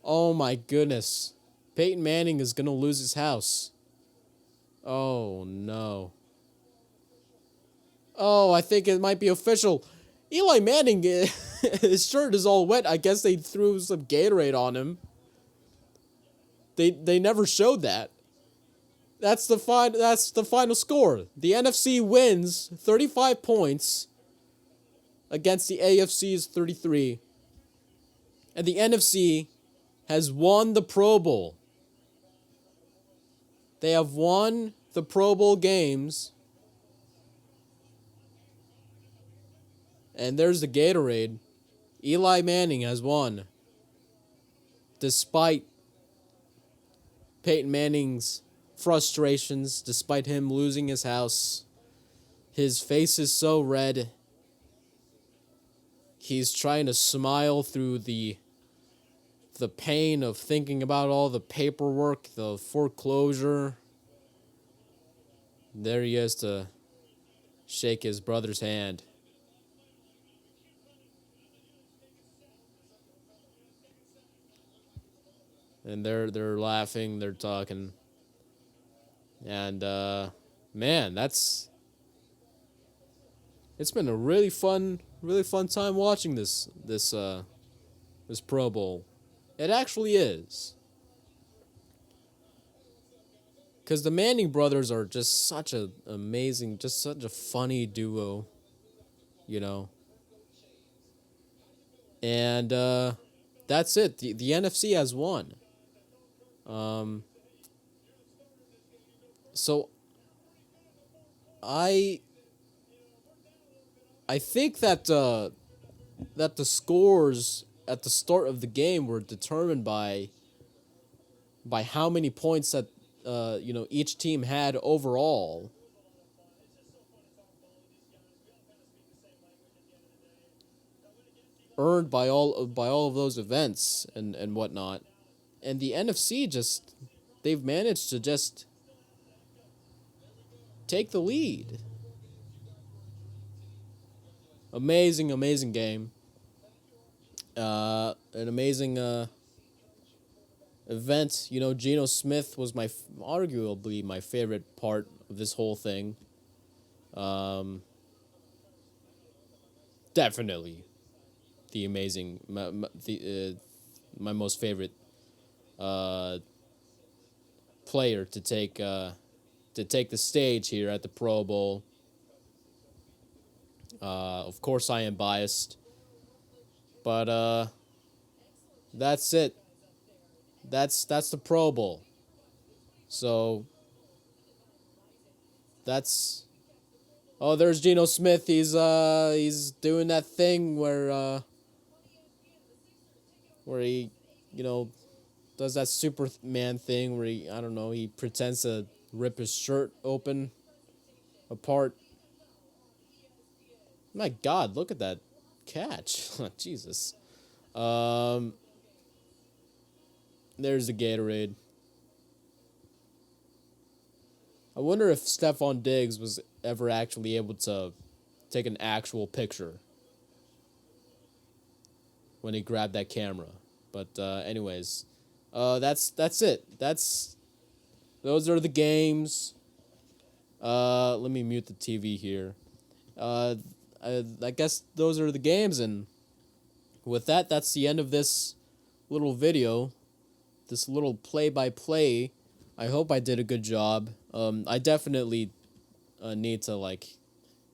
[SPEAKER 1] Oh my goodness. Peyton Manning is going to lose his house. Oh no. Oh, I think it might be official. Eli Manning, his shirt is all wet. I guess they threw some Gatorade on him. They never showed that. That's the final score. The NFC wins 35 points against the AFC's 33. And the NFC has won the Pro Bowl. They have won the Pro Bowl games. And there's the Gatorade. Eli Manning has won. Despite Peyton Manning's frustrations, despite him losing his house. His face is so red. He's trying to smile through the pain of thinking about all the paperwork, the foreclosure. There he is to shake his brother's hand. And they're laughing, they're talking. And man, it's been a really fun time watching this This Pro Bowl. It actually is. Because the Manning brothers are just such a amazing, just such a funny duo, you know. And that's it. The NFC has won. Um, so I I think that that the scores at the start of the game were determined by how many points that each team had overall. Earned by all of those events and whatnot. And the NFC just they've managed to just take the lead. Amazing, amazing game. An amazing event. You know, Geno Smith was arguably my favorite part of this whole thing. Um, Definitely the amazing my most favorite uh, player to take the stage here at the Pro Bowl. Of course, I am biased, but that's it. That's the Pro Bowl. So that's oh, there's Geno Smith. He's doing that thing where he, you know, does that Superman thing where he I don't know he pretends to rip his shirt open apart. My God, look at that catch! Jesus. Um, there's the Gatorade. I wonder if Stephon Diggs was ever actually able to take an actual picture when he grabbed that camera. But anyways, that's it. Those are the games. Let me mute the TV here. Uh, I guess those are the games, and with that, that's the end of this little video. This little play-by-play. I hope I did a good job. I definitely need to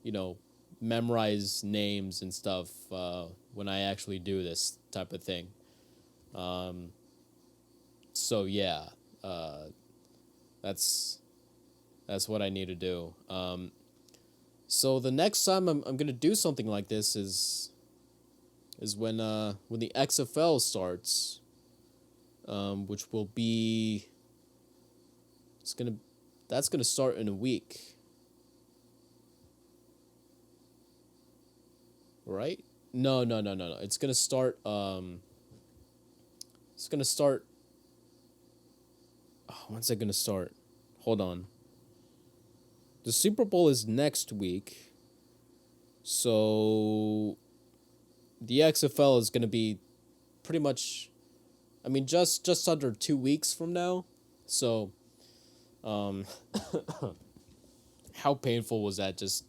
[SPEAKER 1] you know, memorize names and stuff when I actually do this type of thing. So yeah, uh, that's that's what I need to do. So the next time I'm gonna do something like this is when the XFL starts, which will be it's gonna that's gonna start in a week, right? No, no, no, no, no. It's gonna start. It's gonna start. Oh, when's it gonna start? Hold on. The Super Bowl is next week, so the XFL is gonna be pretty much. I mean, just under 2 weeks from now. So, um, how painful was that? Just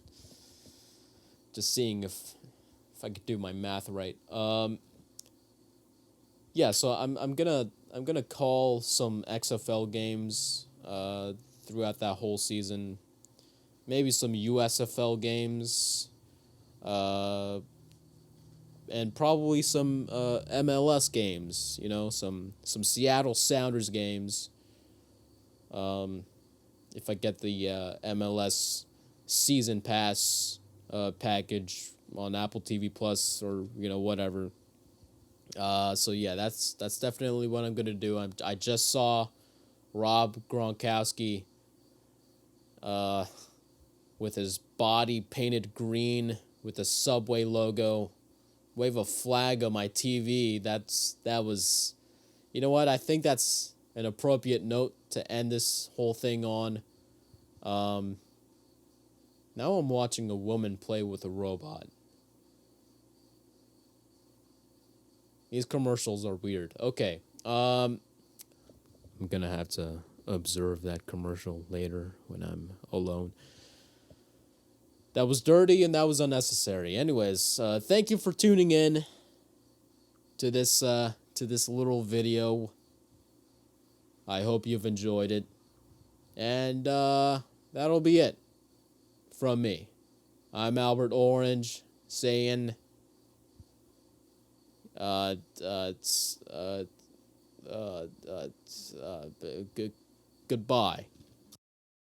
[SPEAKER 1] seeing if I could do my math right. Yeah, so I'm gonna call some XFL games throughout that whole season. Maybe some USFL games, uh, and probably some MLS games. You know, some Seattle Sounders games. Um, if I get the MLS season pass package on Apple TV Plus or whatever. So yeah, that's definitely what I'm gonna do. I just saw Rob Gronkowski uh, with his body painted green with the Subway logo, wave a flag on my TV. That was, you know what? I think that's an appropriate note to end this whole thing on. Um, Now I'm watching a woman play with a robot. These commercials are weird. Okay. I'm gonna have to observe that commercial later when I'm alone. That was dirty and that was unnecessary. Anyways, thank you for tuning in. to this little video. I hope you've enjoyed it. And that'll be it from me. I'm Albert Orange saying uh, uh, uh, goodbye.